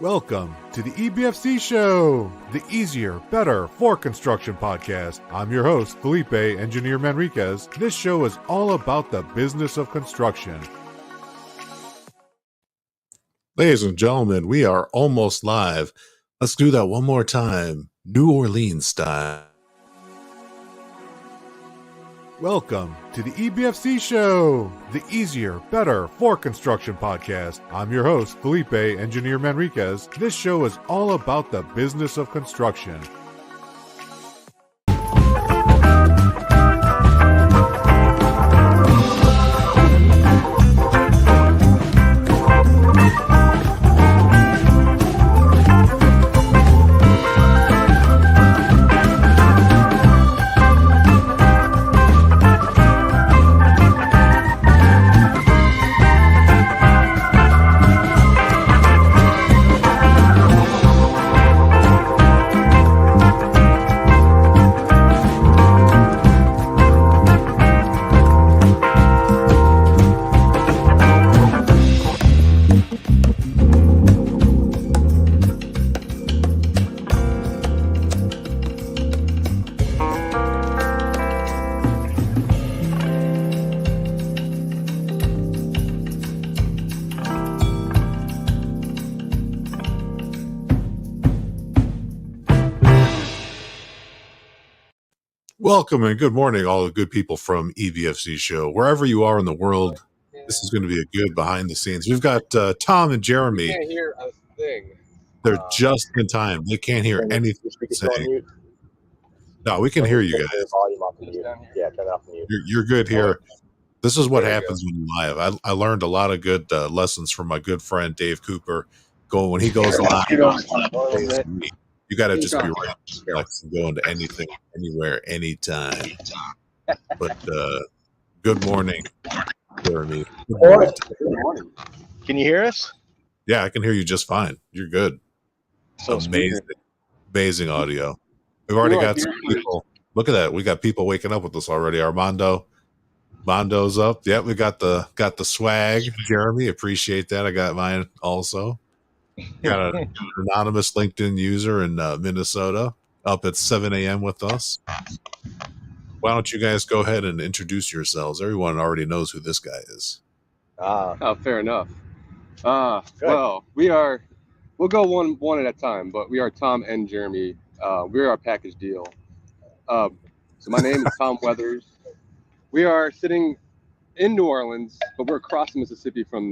Welcome to the EBFC Show, the easier, better for construction podcast. I'm your host, Felipe, Engineer Manriquez. This show is all about the business of construction. Ladies and gentlemen, we are almost live. Let's do that one more time, New Orleans style. Welcome to the EBFC Show, the easier, better for construction podcast. I'm your host, Felipe, Engineer Manriquez. This show is all about the business of construction. Welcome and good morning, all the good people from EBFC Show. Wherever you are in the world, this is going to be a good behind the scenes. We've got Tom and Jeremy. You can't hear a thing. They're just in time. They can't hear anything you're saying. No, we can hear you guys. Yeah, turn it off mute. You're good here. This is what happens when you're live. I learned a lot of good lessons from my good friend Dave Cooper. When he goes live, you got to just be right. Like go into anything, anywhere, anytime. But good morning, Jeremy. Good morning. Can you hear us? Yeah, I can hear you just fine. You're good. So amazing audio. We've already got some people. Look at that. We got people waking up with us already. Mondo's up. Yeah, we got the swag. Jeremy, appreciate that. I got mine also. Got an anonymous LinkedIn user in Minnesota up at 7 a.m. with us. Why don't you guys go ahead and introduce yourselves? Everyone already knows who this guy is. Oh, fair enough. Well, we'll go one at a time, but we are Tom and Jeremy. We're our package deal. So my name is Tom Weathers. We are sitting in New Orleans, but we're across the Mississippi from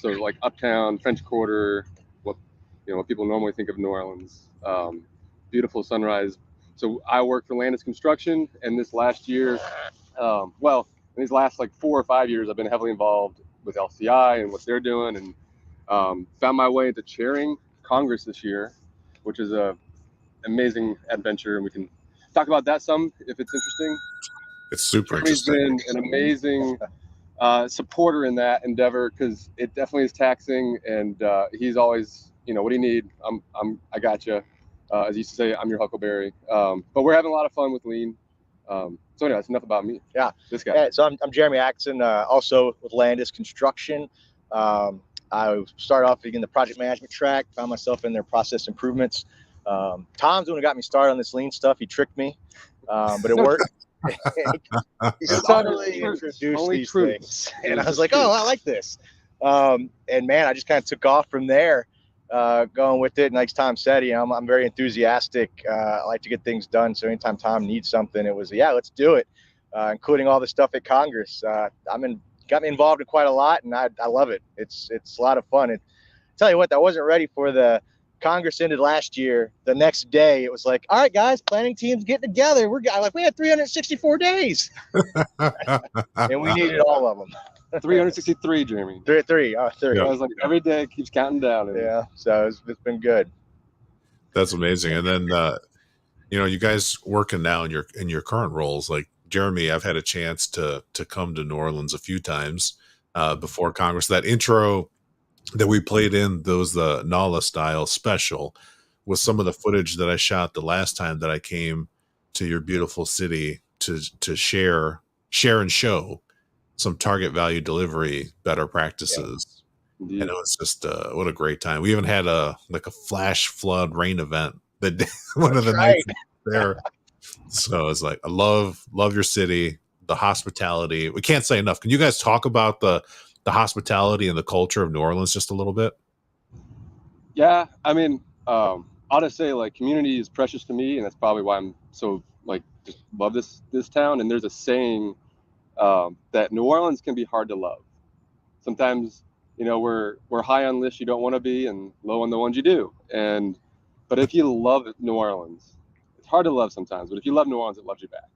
like uptown, French Quarter, what people normally think of New Orleans. Beautiful sunrise. So I work for Landis Construction, and this last year, in these last like 4 or 5 years, I've been heavily involved with LCI and what they're doing, and found my way into chairing Congress this year, which is a amazing adventure, and we can talk about that some if it's interesting. It's super Jeremy's interesting. been an amazing supporter in that endeavor because it definitely is taxing, and he's always, what do you need? I got you. As he used to say, I'm your Huckleberry. But we're having a lot of fun with Lean. So anyway, that's enough about me. Yeah, this guy. Yeah, so I'm Jeremy Axon, also with Landis Construction. I started off in the project management track, found myself in their process improvements. Tom's the one who got me started on this Lean stuff. He tricked me, but it worked. He subtly introduced these things, and I was like, "Oh, I like this." And man, I just kind of took off from there, going with it. And like Tom said, I'm very enthusiastic. I like to get things done. So anytime Tom needs something, it was let's do it, including all the stuff at Congress. Got me involved in quite a lot, and I love it. It's a lot of fun. And tell you what, I wasn't ready for the Congress ended last year. The next day, it was like, all right, guys, planning teams get together. We had 364 days, and we needed all of them. 363, Jeremy. 3. Oh, 3. I was like, every day it keeps counting down. Yeah, so it's been good. That's amazing. And then, you guys working now in your current roles, like Jeremy, I've had a chance to come to New Orleans a few times before Congress. That intro that we played in, those the NOLA style special, was some of the footage that I shot the last time that I came to your beautiful city to share and show some target value delivery better practices. Indeed. And it was just what a great time. We even had a flash flood rain event that one of the nights there. So it's like, I love your city, the hospitality. We can't say enough. Can you guys talk about the hospitality and the culture of New Orleans just a little bit? Yeah, I mean, I'll just say, like, community is precious to me, and that's probably why I'm so, like, just love this town. And there's a saying that New Orleans can be hard to love. Sometimes, you know, we're high on lists you don't want to be and low on the ones you do. But if you love New Orleans, it's hard to love sometimes, but if you love New Orleans, it loves you back.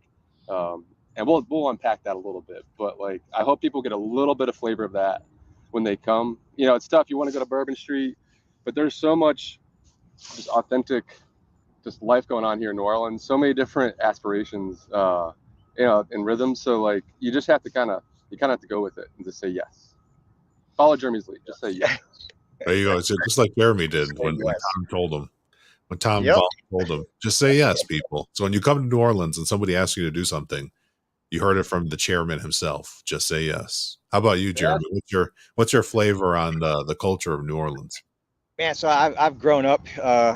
And we'll unpack that a little bit. But, like, I hope people get a little bit of flavor of that when they come. You know, it's tough. You want to go to Bourbon Street, but there's so much just authentic, just life going on here in New Orleans. So many different aspirations, you know, and rhythms. So, like, you just have to kind of have to go with it and just say yes. Follow Jeremy's lead. Just say yes. There you go. It's just like Jeremy did when Tom told him. When Tom told him, just say yes, people. So when you come to New Orleans and somebody asks you to do something, you heard it from the chairman himself. Just say yes. How about you, Jeremy? What's your flavor on the culture of New Orleans? Man, so I've grown up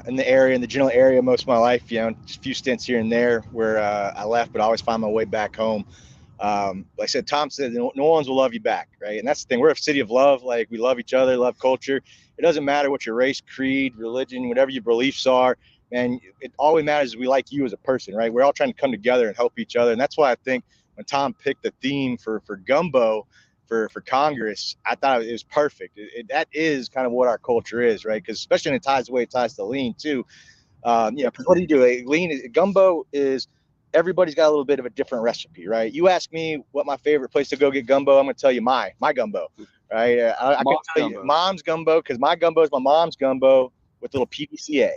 in the area, in the general area, most of my life. You know, just a few stints here and there where I left, but I always find my way back home. Like I said, Tom said, New Orleans will love you back, right? And that's the thing. We're a city of love. Like, we love each other, love culture. It doesn't matter what your race, creed, religion, whatever your beliefs are. And it always matters is we like you as a person, right? We're all trying to come together and help each other. And that's why I think when Tom picked the theme for gumbo for Congress, I thought it was perfect. That is kind of what our culture is, right? Because especially when it ties the way it ties to lean too. You know, what do you do? Lean gumbo is, everybody's got a little bit of a different recipe, right? You ask me what my favorite place to go get gumbo, I'm going to tell you my gumbo, right? I can tell you mom's gumbo, because my gumbo is my mom's gumbo with a little PDCA,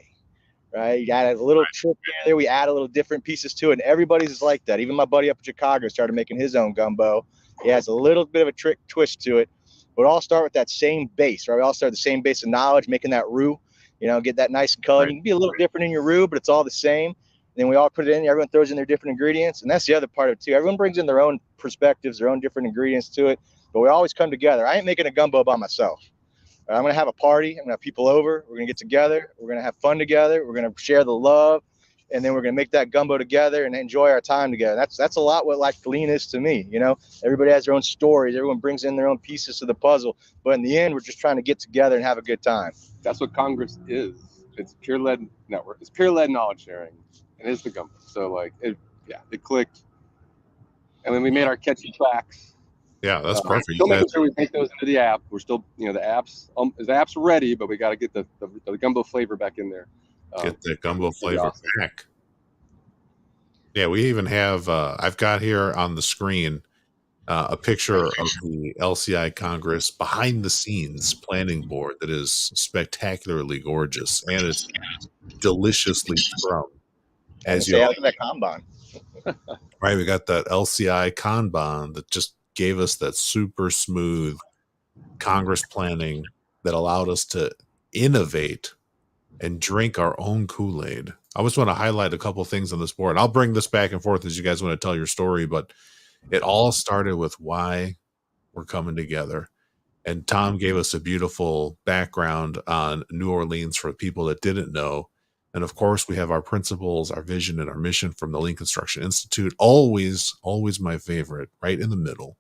right? You got a little trick there. We add a little different pieces to it, and everybody's is like that. Even my buddy up in Chicago started making his own gumbo. He has a little bit of a trick twist to it, but all start with that same base, right? We all start with the same base of knowledge, making that roux, you know, get that nice color. You can be a little different in your roux, but it's all the same. Then we all put it in. Everyone throws in their different ingredients, and that's the other part of it too. Everyone brings in their own perspectives, their own different ingredients to it, but we always come together. I ain't making a gumbo by myself. I'm going to have a party. I'm going to have people over. We're going to get together. We're going to have fun together. We're going to share the love, and then we're going to make that gumbo together and enjoy our time together. That's a lot what, like, lean is to me. You know, everybody has their own stories. Everyone brings in their own pieces to the puzzle, but in the end, we're just trying to get together and have a good time. That's what Congress is. It's peer-led network. It's peer-led knowledge sharing. And it's the gumbo. So, like, it clicked. And then we made our catchy tracks. Yeah, that's perfect. Still making sure we make those into the app. We're still, you know, the app's ready, but we got to get the gumbo flavor back in there. Get the gumbo flavor back. Yeah, we even have, I've got here on the screen a picture of the LCI Congress behind the scenes planning board that is spectacularly gorgeous and is deliciously Scrum. As you look at that Kanban. Right, we got that LCI Kanban that just gave us that super smooth Congress planning that allowed us to innovate and drink our own Kool-Aid. I just want to highlight a couple things on this board. I'll bring this back and forth as you guys want to tell your story, but it all started with why we're coming together. And Tom gave us a beautiful background on New Orleans for people that didn't know. And of course, we have our principles, our vision, and our mission from the Lean Construction Institute. Always, always my favorite, right in the middle.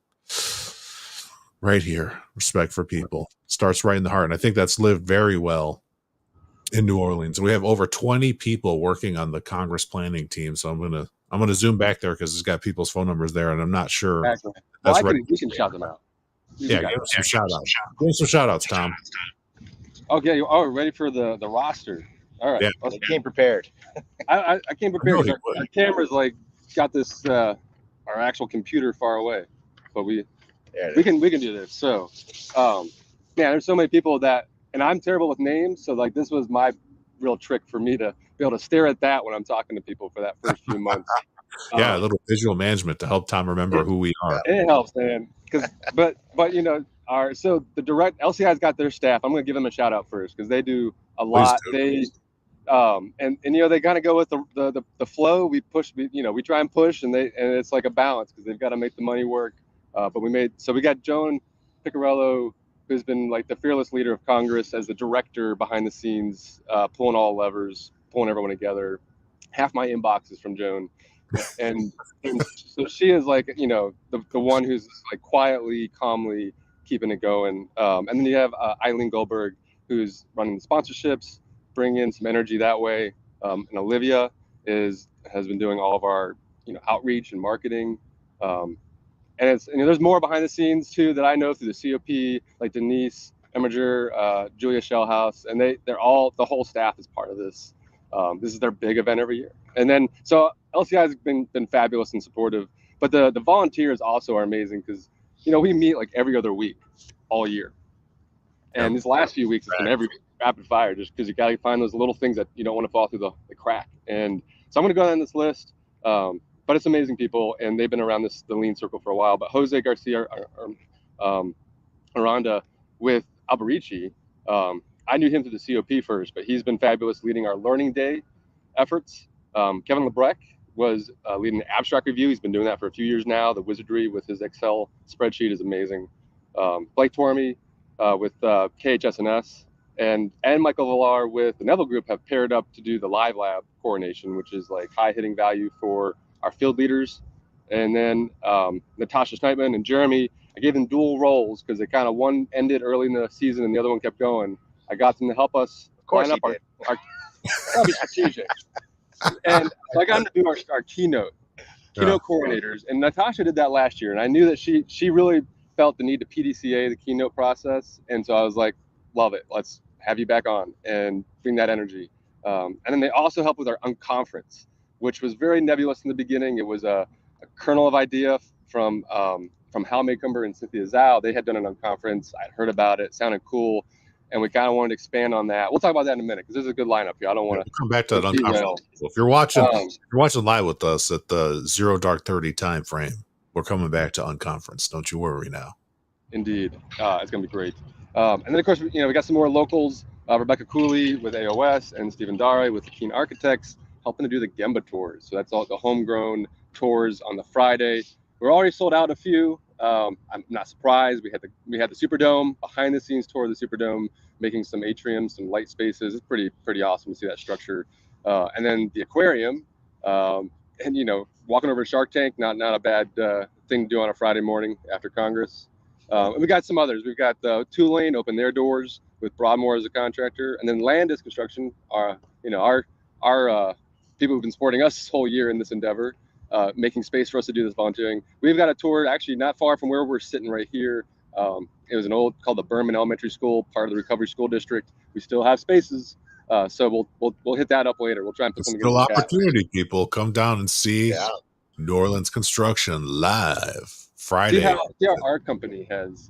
Right here, respect for people. Starts right in the heart. And I think that's lived very well in New Orleans. We have over 20 people working on the Congress planning team. So I'm gonna zoom back there because it's got people's phone numbers there, and I'm not sure. Excellent. Well, we can shout them out. Yeah, give them some shout outs. Give them some shout outs, Tom. Okay, ready for the roster. All right. Yeah. I came prepared. I came prepared. Our camera's like got this our actual computer far away, but we can do this. So, there's so many people that, and I'm terrible with names, so like this was my real trick for me to be able to stare at that when I'm talking to people for that first few months. Yeah, a little visual management to help Tom remember who we are. It helps, man. But you know, so the direct LCI's got their staff. I'm going to give them a shout out first because they do a lot. They and you know, they kind of go with the flow. We try and push, and it's like a balance because they've got to make the money work. But we got Joan Picarello, who's been like the fearless leader of Congress as the director behind the scenes, pulling all levers, pulling everyone together. Half my inbox is from Joan, and so she is like, you know, the one who's like quietly, calmly keeping it going. And then you have Eileen Goldberg, who's running the sponsorships, bringing in some energy that way. And Olivia has been doing all of our, you know, outreach and marketing. And it's, you know, there's more behind the scenes too that I know through the COP, like Denise Eminger, Julia Shellhouse, and they're all, the whole staff is part of this. This is their big event every year. And then, so LCI has been fabulous and supportive, but the volunteers also are amazing because, you know, we meet like every other week all year. And these last few weeks, it's been every rapid fire just because you got to find those little things that you don't want to fall through the crack. And so I'm going to go down this list. But it's amazing people, and they've been around the lean circle for a while. But Jose Garcia Aranda with Alberici, I knew him through the COP first, but he's been fabulous leading our Learning Day efforts. Kevin Lebrecht was leading the abstract review. He's been doing that for a few years now. The wizardry with his Excel spreadsheet is amazing. Blake Tormey with KHSNS and Michael Villar with the Neville Group have paired up to do the Live Lab coordination, which is like high hitting value for our field leaders. And then Natasha Schneitman and Jeremy, I gave them dual roles because they kind of, one ended early in the season and the other one kept going. I got them to help us line up our probably strategic. And so I got them to do our keynote coordinators. And Natasha did that last year. And I knew that she really felt the need to PDCA the keynote process. And so I was like, love it. Let's have you back on and bring that energy. And then they also helped with our UnConference, which was very nebulous in the beginning. It was a kernel of idea from Hal Maycumber and Cynthia Zhao. They had done an UnConference. I'd heard about it. It sounded cool. And we kind of wanted to expand on that. We'll talk about that in a minute because there's a good lineup here. I don't want to come back to that UnConference. If you're watching live with us at the 0 dark 30 time frame, we're coming back to UnConference. Don't you worry now. Indeed. It's going to be great. And then, of course, we got some more locals. Rebecca Cooley with AOS and Stephen Dare with the Keen Architects helping to do the Gemba tours. So that's all the homegrown tours on the Friday. We're already sold out a few. I'm not surprised. We had the Superdome, behind the scenes tour of the Superdome, making some atriums, some light spaces. It's pretty awesome to see that structure. And then the aquarium, and walking over to Shark Tank, not a bad thing to do on a Friday morning after Congress. And we got some others. We've got Tulane open their doors with Broadmoor as a contractor, and then Landis Construction, our people who've been supporting us this whole year in this endeavor, making space for us to do this volunteering. We've got a tour actually not far from where we're sitting right here. It was an old called the Berman Elementary School, part of the Recovery School District. We still have spaces, so we'll hit that up later. We'll try and put something. Still opportunity, people come down and see New Orleans construction live. Friday. See how our company has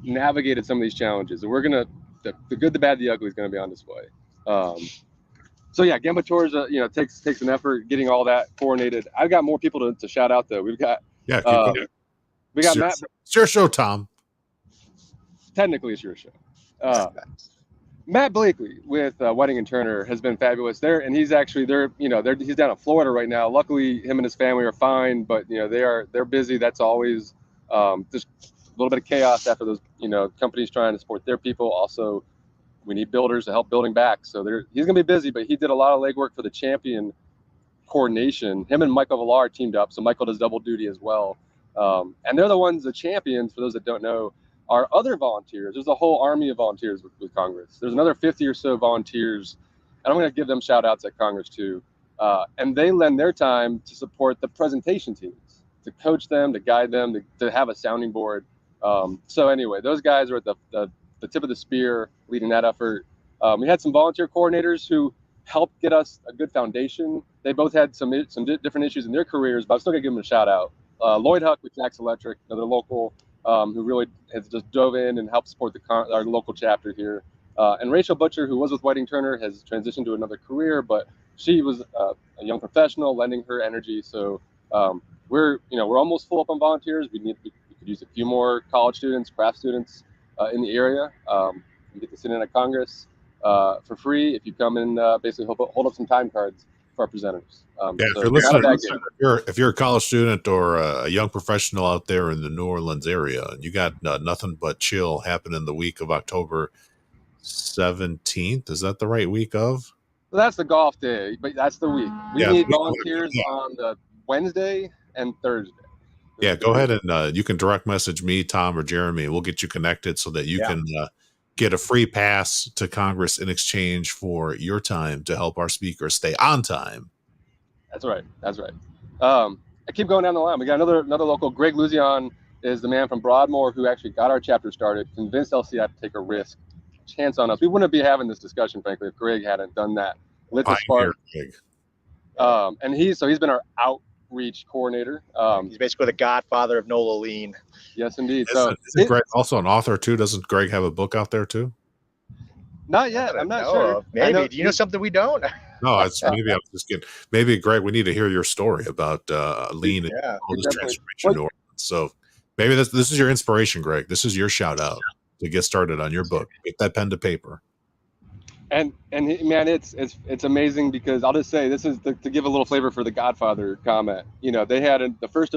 navigated some of these challenges, and we're gonna the good, the bad, the ugly is gonna be on display. So yeah, Gemba tours, takes an effort getting all that coordinated. I've got more people to shout out though. We've got we got Matt. It's your show, Tom. Technically, it's your show. Matt Blakely with Wedding and Turner has been fabulous there, and he's actually he's down in Florida right now. Luckily, him and his family are fine, but they're busy. That's always just a little bit of chaos after those companies trying to support their people. Also, we need builders to help building back. So he's gonna be busy, but he did a lot of legwork for the champion coordination. Him and Michael Villar teamed up, so Michael does double duty as well. And they're the champions. For those that don't know, are other volunteers. There's a whole army of volunteers with Congress. There's another 50 or so volunteers, and I'm going to give them shout outs at Congress too. And they lend their time to support the presentation teams, to coach them, to guide them, to have a sounding board. So anyway, those guys are at the tip of the spear leading that effort. We had some volunteer coordinators who helped get us a good foundation. They both had some different issues in their careers, but I'm still going to give them a shout out. Lloyd Huck with Jax Electric, another local, who really has just dove in and helped support our local chapter here. And Rachel Butcher, who was with Wedding Turner, has transitioned to another career, but she was a young professional, lending her energy. So we're almost full up on volunteers. We could use a few more college students, craft students in the area. You get to sit in at Congress for free if you come and basically hold up some time cards. our presenters. Yeah, So if you're listening, not a bad game. if you're a college student or a young professional out there in the New Orleans area, and you got nothing but chill happening the week of October 17th. Is that the right week of? So that's the golf day, but that's the week. We Yeah, need the week- volunteers yeah. on the Wednesday and Thursday. Yeah, go ahead and you can direct message me, Tom, or Jeremy. We'll get you connected so that you can get a free pass to Congress in exchange for your time to help our speakers stay on time. That's right. That's right. I keep going down the line. We got another local. Greg Luzion is the man from Broadmoor who actually got our chapter started, convinced LCI to take a risk, chance on us. We wouldn't be having this discussion, frankly, if Greg hadn't done that. Lit the spark. And he's been our outreach coordinator. He's basically the godfather of NOLA Lean. Yes, indeed. Isn't Greg also an author too? Doesn't Greg have a book out there too? Not yet. I'm not sure. Maybe. Do you know something we don't? No, it's maybe I'm just kidding. Maybe Greg, we need to hear your story about lean and all this transformation in New Orleans. So maybe this is your inspiration, Greg. This is your shout out to get started on your book. Get that pen to paper. And man, it's amazing because I'll just say this is to give a little flavor for the Godfather comment. You know, they had the first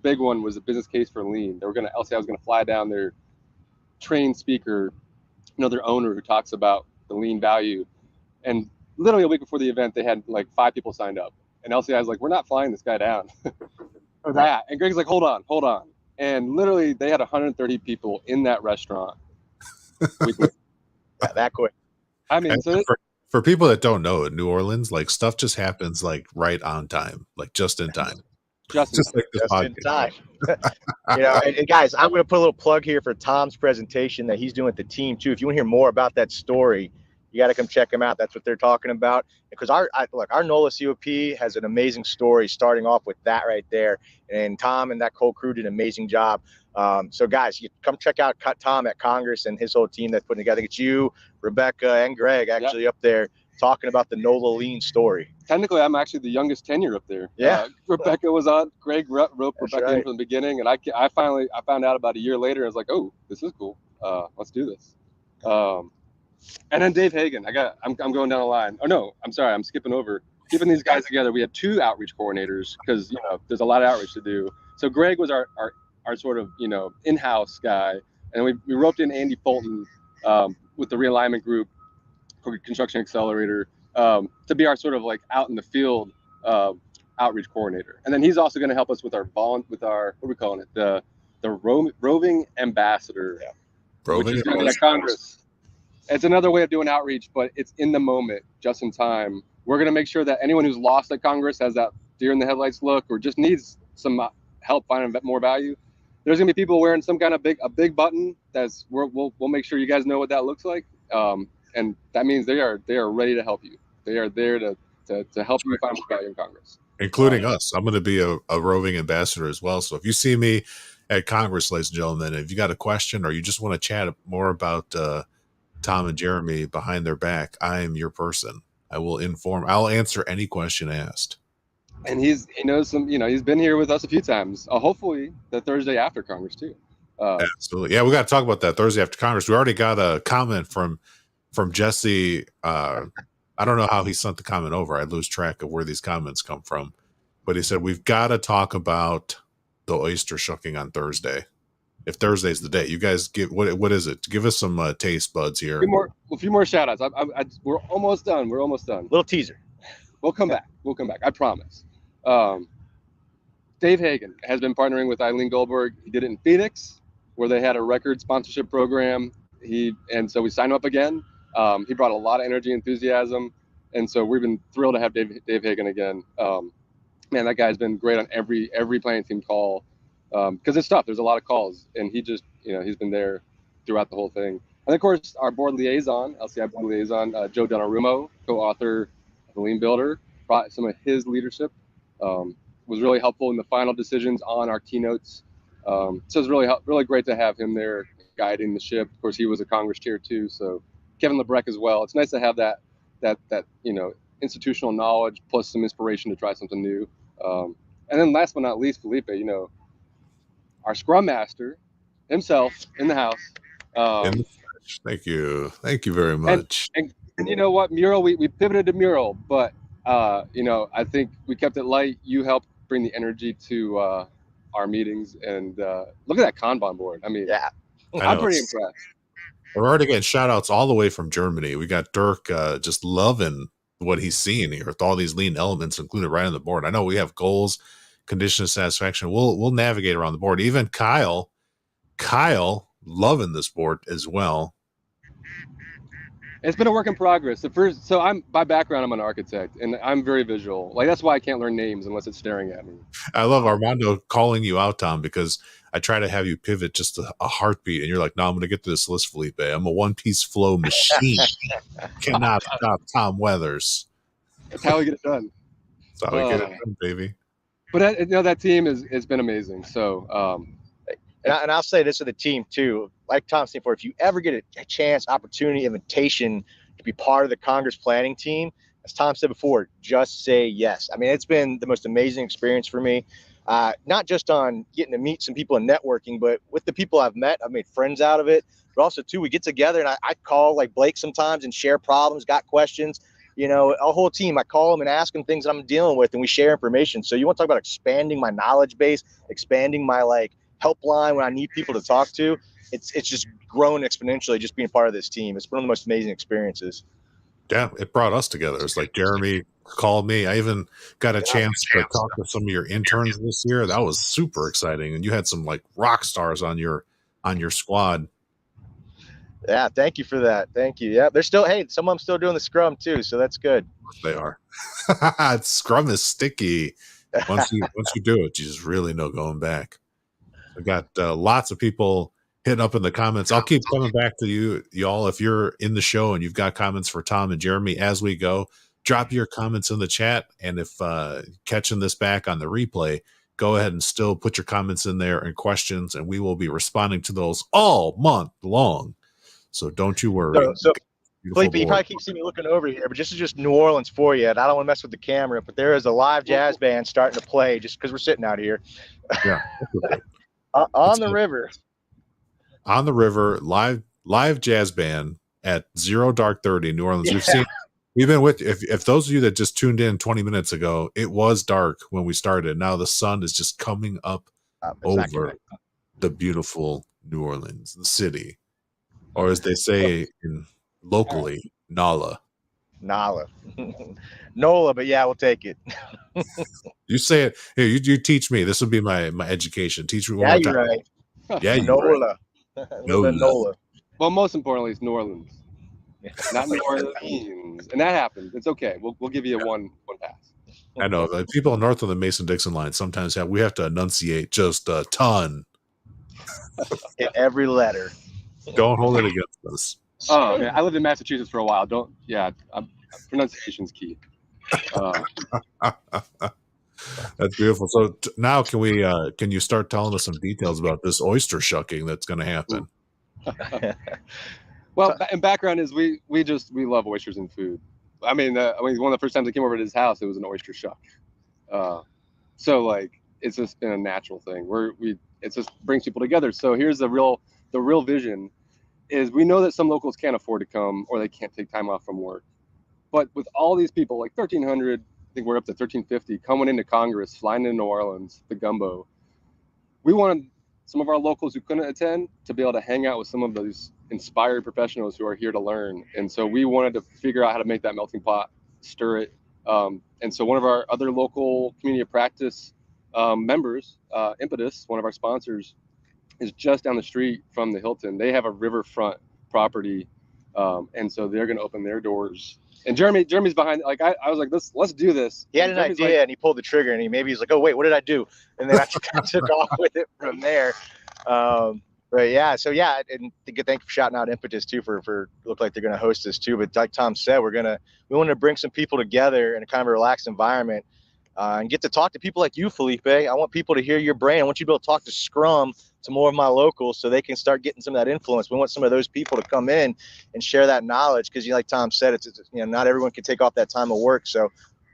big one was a business case for lean. LCI was gonna fly down their trained speaker, their owner who talks about the lean value, and literally a week before the event, they had like 5 people signed up, and LCI was like, "We're not flying this guy down for that." And Greg's like, "Hold on," and literally they had 130 people in that restaurant. That quick. I mean, so for people that don't know, in New Orleans, like stuff just happens like right on time, like just in time. Just like this just in time. And guys, I'm going to put a little plug here for Tom's presentation that he's doing with the team too. If you want to hear more about that story, you got to come check them out. That's what they're talking about. Because our NOLA COP has an amazing story starting off with that right there. And Tom and that whole crew did an amazing job. So guys, you come check out Tom at Congress and his whole team that's putting together. It's you, Rebecca, and Greg actually up there talking about the NOLA Lean story. Technically, I'm actually the youngest tenure up there. Yeah. Rebecca was on. Greg wrote Rebecca in from the beginning, and I found out about a year later. I was like, oh, this is cool. Let's do this. And then Dave Hagan. I'm going down the line. Oh no, I'm sorry, I'm skipping over. Keeping these guys together, we had 2 outreach coordinators because there's a lot of outreach to do. So Greg was our sort of in-house guy, and we roped in Andy Fulton with the realignment group, construction accelerator, to be our sort of like out in the field outreach coordinator. And then he's also going to help us with our what are we calling it, the roving ambassador, which is doing at Congress. It's another way of doing outreach, but it's in the moment, just in time. We're going to make sure that anyone who's lost at Congress has that deer in the headlights look, or just needs some help finding more value. There's going to be people wearing some kind of big button. We'll make sure you guys know what that looks like. And that means they are ready to help you. They are there to help you find value in Congress, including us. I'm going to be a roving ambassador as well. So if you see me at Congress, ladies and gentlemen, if you got a question or you just want to chat more about Tom and Jeremy behind their back, I am your person. I'll answer any question asked. And he knows some. He's been here with us a few times. Hopefully the Thursday after Congress too. Absolutely, yeah. We got to talk about that Thursday after Congress. We already got a comment from Jesse. I don't know how he sent the comment over. I lose track of where these comments come from, but he said we've got to talk about the oyster shucking on Thursday. If Thursday's the day, you guys give what is it? Give us some taste buds here. A few more shout outs. We're almost done. Little teaser. We'll come back. I promise. Dave Hagan has been partnering with Eileen Goldberg. He did it in Phoenix, where they had a record sponsorship program. So we signed him up again. He brought a lot of energy, enthusiasm, and so we've been thrilled to have Dave Hagan again. Man, that guy's been great on every planning team call, because it's tough. There's a lot of calls, and he just he's been there throughout the whole thing. And of course, our board liaison, LCI board liaison, Joe Donnarummo, co-author of the Lean Builder, brought some of his leadership. Was really helpful in the final decisions on our keynotes. So it's really great to have him there guiding the ship. Of course, he was a Congress chair too. So Kevin LeBrecq as well. It's nice to have that institutional knowledge plus some inspiration to try something new. And then last but not least, Felipe, our Scrum Master himself in the house. Thank you very much. And you know what, mural? We pivoted to mural, but You know, I think we kept it light. You helped bring the energy to our meetings, and look at that Kanban board. I mean, Yeah. I'm pretty impressed. We're already getting shout outs all the way from Germany. We got Dirk just loving what he's seeing here with all these lean elements included right on the board. I know we have goals, condition of satisfaction. We'll navigate around the board. Even Kyle loving this board as well. It's been a work in progress. So I'm by background, I'm an architect, and I'm very visual. Like that's why I can't learn names unless it's staring at me. I love Armando calling you out, Tom, because I try to have you pivot just a heartbeat, and you're like, "No, I'm going to get to this list, Felipe. I'm a one-piece flow machine. Cannot stop Tom Weathers." That's how we get it done. That's how we get it done, baby. But you know, that team has been amazing. So, and I'll say this to the team too. Like Tom said before, if you ever get a chance, opportunity, invitation to be part of the Congress planning team, as Tom said before, just say yes. I mean, it's been the most amazing experience for me. Not just on getting to meet some people and networking, but with the people I've met, I've made friends out of it. But also too, we get together and I call like Blake sometimes and share problems, got questions. You know, a whole team, I call them and ask them things that I'm dealing with, and we share information. So you want to talk about expanding my knowledge base, expanding my like helpline when I need people to talk to. It's just grown exponentially just being part of this team. It's one of the most amazing experiences. Yeah, it brought us together. It's like Jeremy called me. I even got a chance to talk to some of your interns this year. That was super exciting. And you had some like rock stars on your squad. Yeah, thank you for that. Thank you. Yeah, they're still, hey, some of them still doing the Scrum too, so that's good. They are. Scrum is sticky. Once you do it, you just really know going back. I got lots of people hitting up in the comments. I'll keep coming back to y'all. If you're in the show and you've got comments for Tom and Jeremy as we go, drop your comments in the chat. And if catching this back on the replay, go ahead and still put your comments in there and questions, and we will be responding to those all month long. So don't you worry. So Felipe, you probably keep seeing me looking over here, but this is just New Orleans for you. And I don't want to mess with the camera, but there is a live jazz band starting to play just because we're sitting out here. Yeah. On the river. On the river, live jazz band at 0:30 New Orleans. Yeah. We've been with if those of you that just tuned in 20 minutes ago, it was dark when we started. Now the sun is just coming up over the beautiful New Orleans, the city. Or as they say locally, NOLA. NOLA. NOLA, but yeah, we'll take it. You say it. Here, you teach me. This would be my education. Teach me one more time. Right. Yeah, you're NOLA. right. NOLA. Well, most importantly, it's New Orleans. Not New Orleans. And that happens. It's okay. We'll give you a one pass. I know. The people north of the Mason-Dixon line sometimes we have to enunciate just a ton. In every letter. Don't hold it against us. Oh, okay. I lived in Massachusetts for a while. Pronunciation's key. That's beautiful. So now can you start telling us some details about this oyster shucking that's going to happen? Well, in background is we love oysters and food. I mean, one of the first times I came over to his house, it was an oyster shuck. So like it's just been a natural thing. It just brings people together. So here's the real vision is we know that some locals can't afford to come or they can't take time off from work. But with all these people, like 1,300, I think we're up to 1,350 coming into Congress, flying into New Orleans, the gumbo. We wanted some of our locals who couldn't attend to be able to hang out with some of those inspired professionals who are here to learn. And so we wanted to figure out how to make that melting pot, stir it. And so one of our other local community of practice members, Impetus, one of our sponsors, is just down the street from the Hilton. They have a riverfront property. And so they're going to open their doors. And Jeremy's behind. Like I was like, let's do this. He had an idea and he pulled the trigger and he's like, oh wait, what did I do? And then I took off with it from there. But yeah, so yeah, and thank you for shouting out Impetus too for look like they're going to host this too. But like Tom said, we want to bring some people together in a kind of a relaxed environment and get to talk to people like you, Felipe. I want people to hear your brain. I want you to be able to talk to Scrum to more of my locals so they can start getting some of that influence. We want some of those people to come in and share that knowledge because, like Tom said, it's not everyone can take off that time of work. So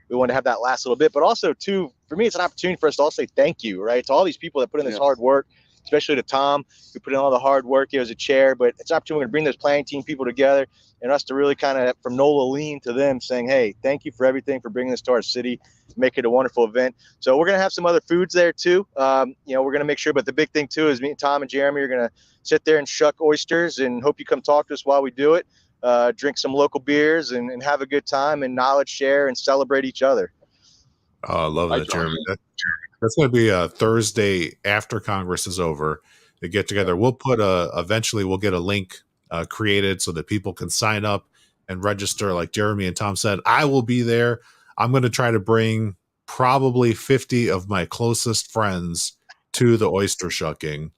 we want to have that last little bit. But also, too, for me, it's an opportunity for us to all say thank you, right, to all these people that put in this hard work. especially to Tom, who put in all the hard work. He was a chair, but it's an opportunity. We're going to bring those planning team people together and us to really kind of, from NOLA, lean to them saying, hey, thank you for everything, for bringing this to our city, make it a wonderful event. So we're going to have some other foods there too. We're going to make sure, but the big thing too is me and Tom and Jeremy are going to sit there and shuck oysters, and hope you come talk to us while we do it. Drink some local beers and have a good time and knowledge share and celebrate each other. Oh, I love that, Jeremy. That's going to be a Thursday after Congress is over to get together. We'll put eventually we'll get a link created so that people can sign up and register. Like Jeremy and Tom said, I will be there. I'm going to try to bring probably 50 of my closest friends to the oyster shucking.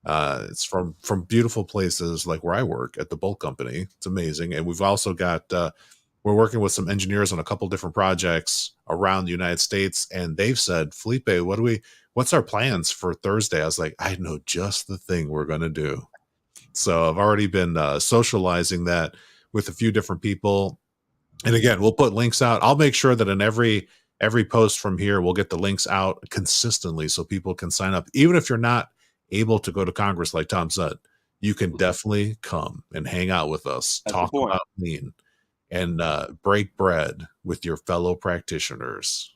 It's from beautiful places like where I work at the Bulk Company. It's amazing. And we've also got, we're working with some engineers on a couple different projects around the United States. And they've said, Felipe, what's our plans for Thursday? I was like, I know just the thing we're going to do. So I've already been socializing that with a few different people. And again, we'll put links out. I'll make sure that in every post from here, we'll get the links out consistently so people can sign up. Even if you're not able to go to Congress, like Tom said, you can definitely come and hang out with us, talk about lean, and break bread with your fellow practitioners.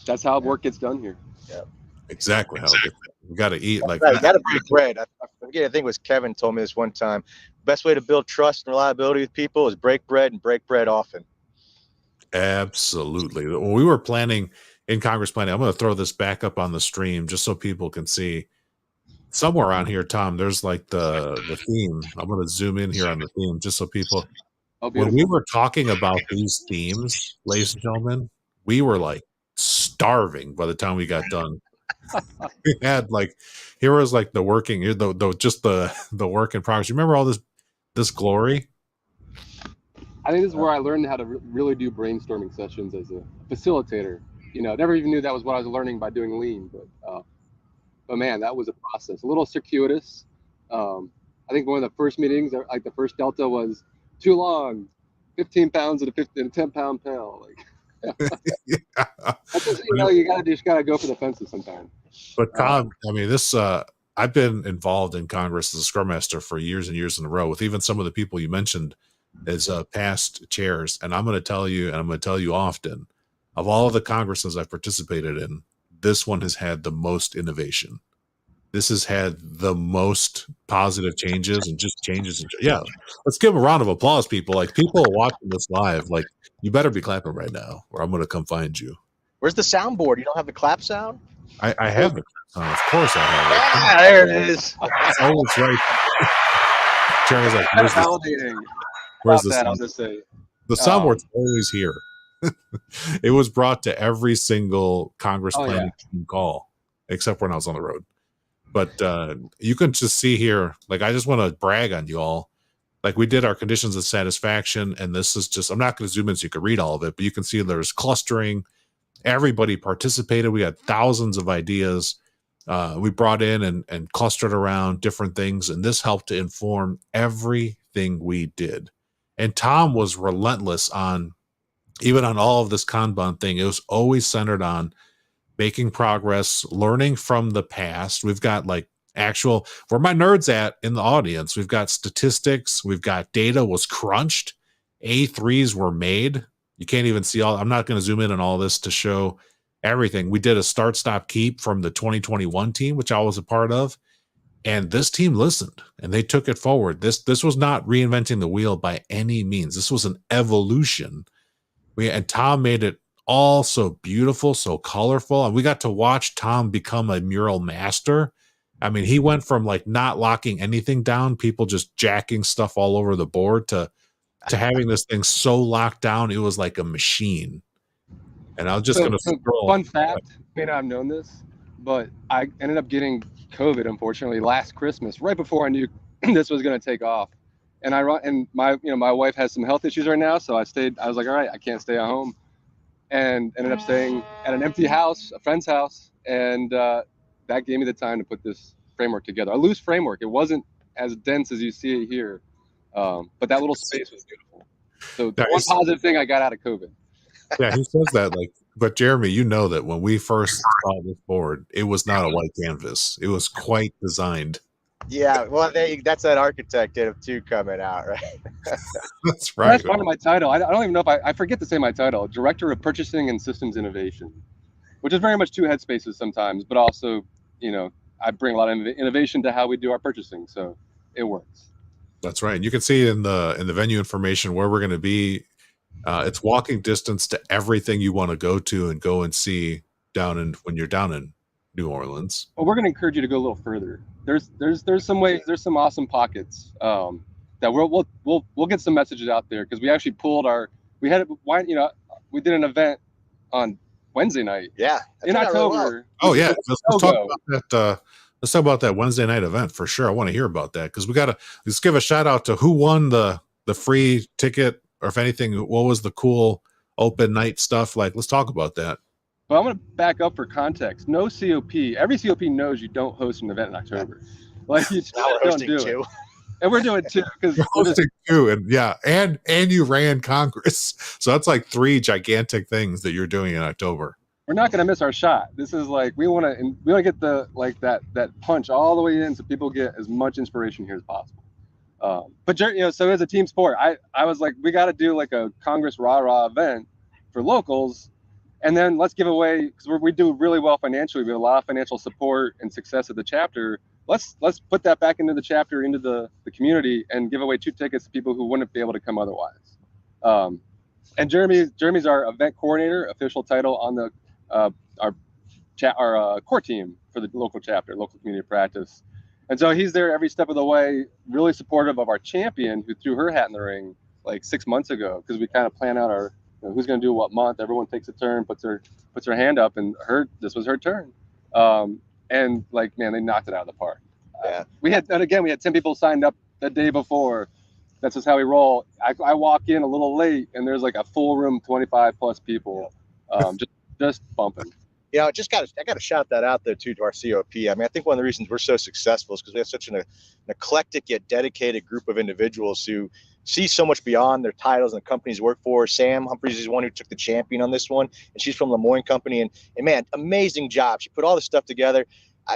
That's how work gets done here. Yeah, exactly. How it gets done. We got to eat like that. You got to break bread. I forget. I think it was Kevin told me this one time. Best way to build trust and reliability with people is break bread, and break bread often. Absolutely. When we were planning in Congress planning, I'm going to throw this back up on the stream just so people can see. Somewhere around here, Tom, there's like the theme. I'm going to zoom in here on the theme just so people. When we were talking about these themes, ladies and gentlemen, we were like starving by the time we got done. We had like, here was like the working, just the work in progress. You remember all this glory? I think this is where I learned how to really do brainstorming sessions as a facilitator. Never even knew that was what I was learning by doing lean, but man, that was a process. A little circuitous. I think one of the first meetings, like the first Delta, was too long, 15 pounds in a 10-pound pail. Yeah. You just gotta go for the fences sometimes. But Tom, I mean, this I've been involved in Congress as a Scrum Master for years and years in a row with even some of the people you mentioned as past chairs. And I'm going to tell you, and I'm going to tell you often, of all of the Congresses I've participated in, this one has had the most innovation. This has had the most positive changes and just changes. Yeah, let's give them a round of applause, people. Like, people watching this live, like, you better be clapping right now or I'm going to come find you. Where's the soundboard? You don't have the clap sound? I have the clap sound. Of course I have it. Ah, there it is. Oh, it's right. Jeremy's like, where's the sound? I'll just say. The soundboard's always here. It was brought to every single Congress planning team call, except when I was on the road. But you can just see here, like, I just want to brag on you all. Like, we did our conditions of satisfaction, and this is just, I'm not going to zoom in so you can read all of it, but you can see there's clustering. Everybody participated. We had thousands of ideas. We brought in and clustered around different things, and this helped to inform everything we did. And Tom was relentless on, even on all of this Kanban thing, it was always centered on making progress, learning from the past. We've got like actual, where my nerds at in the audience, we've got statistics, we've got data was crunched, A3s were made. You can't even see all, I'm not going to zoom in on all this to show everything. We did a start, stop, keep from the 2021 team, which I was a part of. And this team listened and they took it forward. This was not reinventing the wheel by any means. This was an evolution. And Tom made it all so beautiful, so colorful. And we got to watch Tom become a mural master. I mean, he went from like not locking anything down, people just jacking stuff all over the board, to having this thing so locked down, it was like a machine. And I was just going to scroll. Fun fact, may not have known this, but I ended up getting COVID, unfortunately, last Christmas, right before I knew this was going to take off. And my wife has some health issues right now, so I was like, all right, I can't stay at home, and ended up staying at an empty house, a friend's house, and that gave me the time to put this framework together. A loose framework. It wasn't as dense as you see it here, but that little space was beautiful. So the one positive thing I got out of COVID. Yeah, he says that, like, But Jeremy, you know that when we first saw this board, it was not a white canvas. It was quite designed. Yeah, well, that's that architect too coming out, right? That's right. That's part of my title. I don't even know if I forget to say my title, Director of Purchasing and Systems Innovation, which is very much two headspaces sometimes, but also, I bring a lot of innovation to how we do our purchasing, so it works. That's right. And you can see in the venue information where we're going to be. It's walking distance to everything you want to go to and go and see when you're down in New Orleans. Well, we're going to encourage you to go a little further. There's some ways. There's some awesome pockets that we'll get some messages out there, because we actually we did an event on Wednesday night. Yeah, in October. Oh yeah, let's talk about that. Let's talk about that Wednesday night event for sure. I want to hear about that, because let's give a shout out to who won the free ticket, or if anything, what was the cool open night stuff like. Let's talk about that. Well, I'm going to back up for context. No COP. Every COP knows you don't host an event in October. Like, you just don't do it. And we're doing two, because we're hosting two, and you ran Congress, so that's like three gigantic things that you're doing in October. We're not going to miss our shot. This is like, we want to get that punch all the way in, so people get as much inspiration here as possible. But so as a team sport, I was like, we got to do like a Congress rah event for locals, and then let's give away, because we do really well financially. We have a lot of financial support and success at the chapter. Let's put that back into the chapter, into the community, and give away 2 tickets to people who wouldn't be able to come otherwise. And Jeremy's our event coordinator, official title on the our core team for the local chapter, local community practice. And so he's there every step of the way, really supportive of our champion, who threw her hat in the ring like 6 months ago, because we kind of plan out our who's going to do what month. Everyone takes a turn, puts her hand up, and this was her turn. And like, man, they knocked it out of the park. Yeah. We had 10 people signed up the day before. That's just how we roll. I walk in a little late, and there's like a full room, 25 plus people, just bumping. I got to shout that out there too to our COP. I mean, I think one of the reasons we're so successful is because we have such an eclectic yet dedicated group of individuals who see so much beyond their titles and the companies work for. Sam Humphreys is one who took the champion on this one, and she's from Lemoyne Company, and man, amazing job. She put all this stuff together.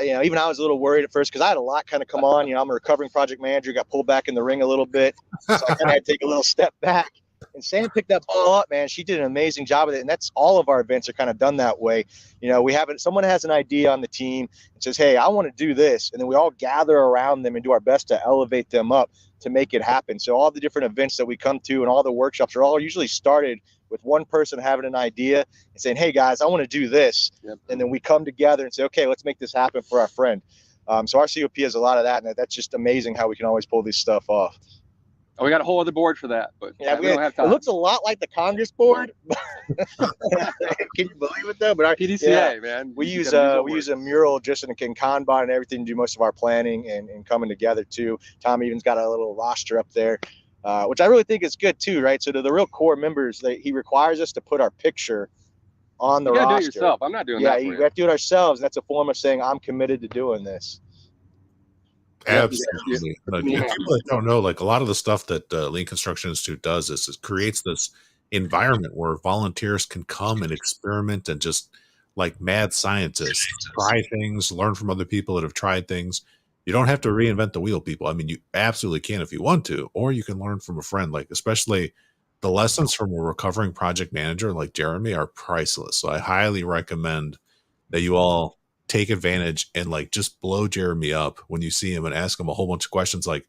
Even I was a little worried at first, because I had a lot kind of come on. I'm a recovering project manager, got pulled back in the ring a little bit, so I kind of had to take a little step back. And Sam picked that ball up, man. She did an amazing job with it, and that's all of our events are kind of done that way. Someone has an idea on the team and says, "Hey, I want to do this," and then we all gather around them and do our best to elevate them up to make it happen. So all the different events that we come to and all the workshops are all usually started with one person having an idea and saying, "Hey guys, I want to do this," and then we come together and say, "Okay, let's make this happen for our friend." So our COP has a lot of that, and that's just amazing how we can always pull this stuff off. Oh, we got a whole other board for that, but yeah, we don't have time. It looks a lot like the Congress board. Can you believe it though? But our PDCA, man, we use a mural just in Kanban and everything to do most of our planning and coming together too. Tom even's got a little roster up there, which I really think is good too, right? So to the real core members, he requires us to put our picture on the roster. You gotta do it yourself. I'm not doing that. Yeah, you have to do it ourselves. That's a form of saying I'm committed to doing this. Absolutely. People that don't know, like a lot of the stuff that Lean Construction Institute does is it creates this environment where volunteers can come and experiment and just like mad scientists try things, learn from other people that have tried things. You don't have to reinvent the wheel, people. I mean, you absolutely can if you want to, or you can learn from a friend. Like especially the lessons from a recovering project manager like Jeremy are priceless. So I highly recommend that you all take advantage and like just blow Jeremy up when you see him and ask him a whole bunch of questions like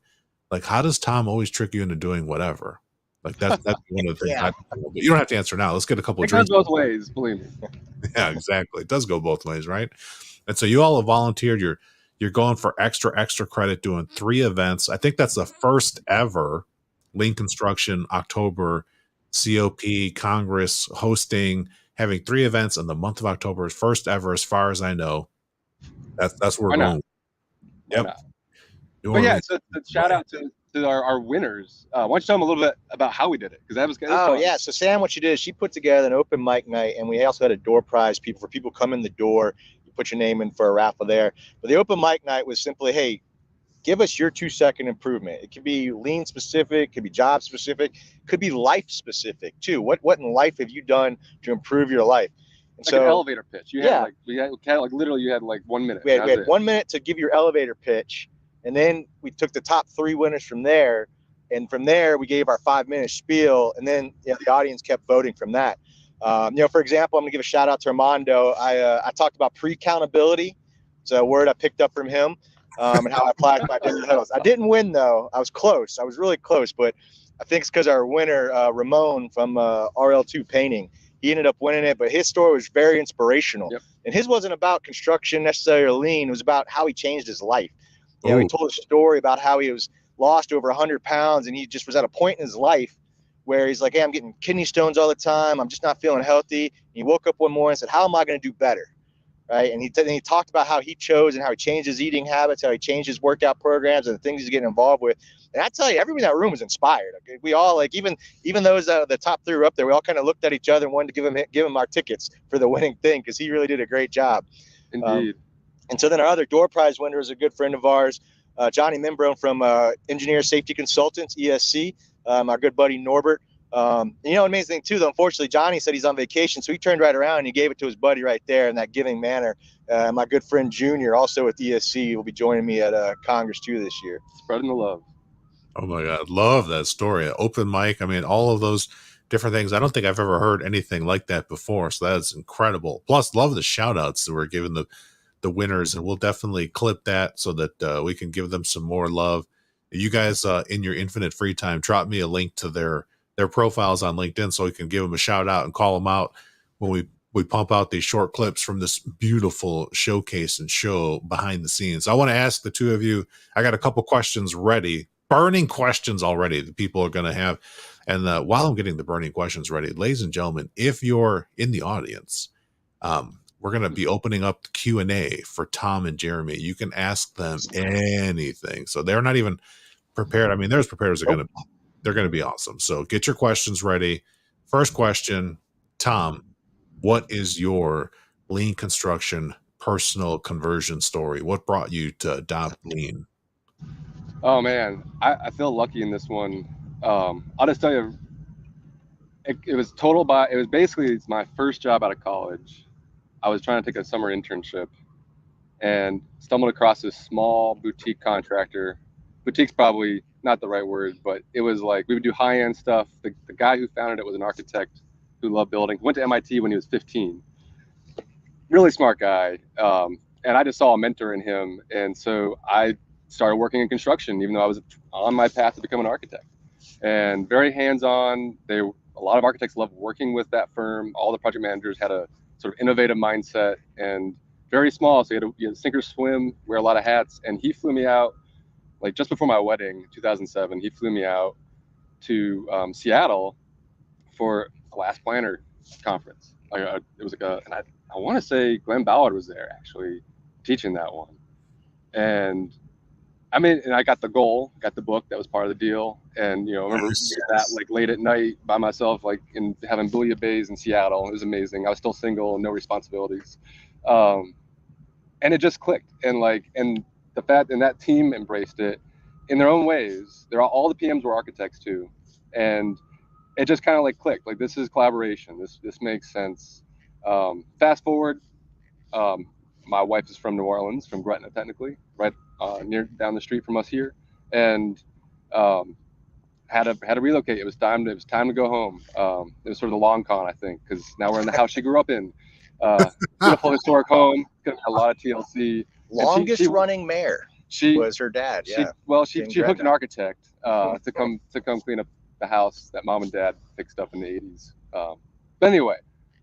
how does Tom always trick you into doing whatever? Like that's one of the things. Yeah. But you don't have to answer now. Let's get a couple of drinks. drinks. It goes both ways, believe me. Yeah, exactly. It does go both ways, right? And so you all have volunteered. You're going for extra credit doing 3 events. I think that's the first ever Lean Construction October COP Congress hosting, having 3 events in the month of October, first ever as far as I know. That's where we're going. Yep. But yeah, so shout out to our winners. Why don't you tell them a little bit about how we did it? Because that was good. Yeah. So Sam, what she did is she put together an open mic night, and we also had a door prize. People come in the door, you put your name in for a raffle there. But the open mic night was simply, hey, give us your 2-second improvement. It could be lean specific, could be job specific, could be life specific too. What in life have you done to improve your life? And like an elevator pitch. You had like literally you had like 1 minute. We had 1 minute to give your elevator pitch, and then we took the top 3 winners from there, and from there we gave our 5-minute spiel, and then the audience kept voting from that. For example, I'm gonna give a shout out to Armando. I talked about pre-countability. It's a word I picked up from him, and how I applied to my different huddles. I didn't win though. I was close. I was really close, but I think it's because our winner, Ramon from RL2 Painting, he ended up winning it. But his story was very inspirational. Yep. And his wasn't about construction necessarily or lean. It was about how he changed his life. He told a story about how he was lost over 100 pounds, and he just was at a point in his life where he's like, hey, I'm getting kidney stones all the time. I'm just not feeling healthy. And he woke up one morning and said, how am I going to do better? Right. And he talked about how he chose and how he changed his eating habits, how he changed his workout programs and the things he's getting involved with. And I tell you, everyone in that room was inspired. Okay? We all, like, even those the top 3 were up there, we all kind of looked at each other and wanted to give him our tickets for the winning thing, because he really did a great job. Indeed. And so then our other door prize winner is a good friend of ours, Johnny Membrone from Engineer Safety Consultants, ESC, our good buddy Norbert. Amazing thing too, though, unfortunately, Johnny said he's on vacation, so he turned right around and he gave it to his buddy right there in that giving manner. My good friend Junior, also with ESC, will be joining me at Congress too this year. Spreading the love. Oh my God, love that story. Open mic. I mean, all of those different things. I don't think I've ever heard anything like that before. So that's incredible. Plus, love the shout outs that we're giving the winners, and we'll definitely clip that so that we can give them some more love. You guys, in your infinite free time, drop me a link to their profiles on LinkedIn so we can give them a shout out and call them out when we pump out these short clips from this beautiful showcase and show behind the scenes. I want to ask the two of you, I got a couple questions ready, burning questions already that people are going to have. And while I'm getting the burning questions ready, ladies and gentlemen, if you're in the audience, we're going to be opening up the Q&A for Tom and Jeremy. You can ask them anything. So they're not even prepared. I mean, they're as prepared as they're going to be awesome. So get your questions ready. First question, Tom, what is your lean construction personal conversion story? What brought you to adopt lean? Oh man, I feel lucky in this one. I'll just tell you, it was basically my first job out of college. I was trying to take a summer internship and stumbled across this small boutique contractor. Boutique's probably not the right word, but it was like we would do high-end stuff. The guy who founded it was an architect who loved building. Went to MIT when he was 15. Really smart guy. And I just saw a mentor in him. And so I started working in construction, even though I was on my path to become an architect. And very hands-on. A lot of architects loved working with that firm. All the project managers had a sort of innovative mindset and very small. So you had to sink or swim, wear a lot of hats. And he flew me out, like just before my wedding, 2007, he flew me out to Seattle for a Last Planner conference. It was like and I want to say Glenn Ballard was there actually teaching that one. And I mean, and I got the goal, got the book, that was part of the deal. And, I remember that like late at night by myself, like in having bouillabaisse in Seattle. It was amazing. I was still single, no responsibilities. And it just clicked. And the fact, and that team embraced it in their own ways. All the PMs were architects too. And it just kind of like clicked. Like, this is collaboration. This makes sense. Fast forward, my wife is from New Orleans, from Gretna, technically, right near down the street from us here, and had to relocate. It was time to go home. It was sort of the long con, I think, because now we're in the house she grew up in. Beautiful historic home, a lot of TLC. Longest running mayor. She was her dad. Yeah. She hooked an architect to come clean up the house that mom and dad fixed up in the 80s. But anyway,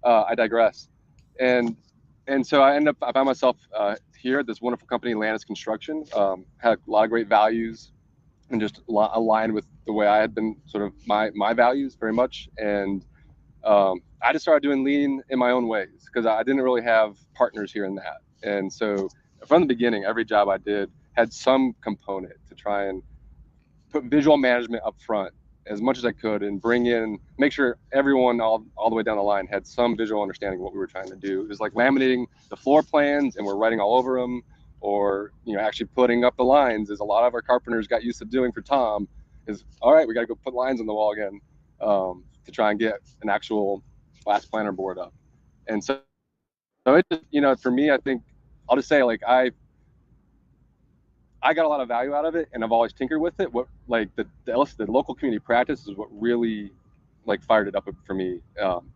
I digress. And so I found myself here at this wonderful company, Landis Construction. Had a lot of great values and just aligned with the way I had been, sort of my values very much. And I just started doing lean in my own ways because I didn't really have partners here in that. And so from the beginning, every job I did had some component to try and put visual management up front as much as I could and make sure everyone all the way down the line had some visual understanding of what we were trying to do. It was like laminating the floor plans and we're writing all over them, or actually putting up the lines, as a lot of our carpenters got used to doing for Tom. Is all right, we got to go put lines on the wall again to try and get an actual Last Planner board up. And so So it just, for me, I think I'll just say like I got a lot of value out of it, and I've always tinkered with it. What like the local community practice is what really like fired it up for me,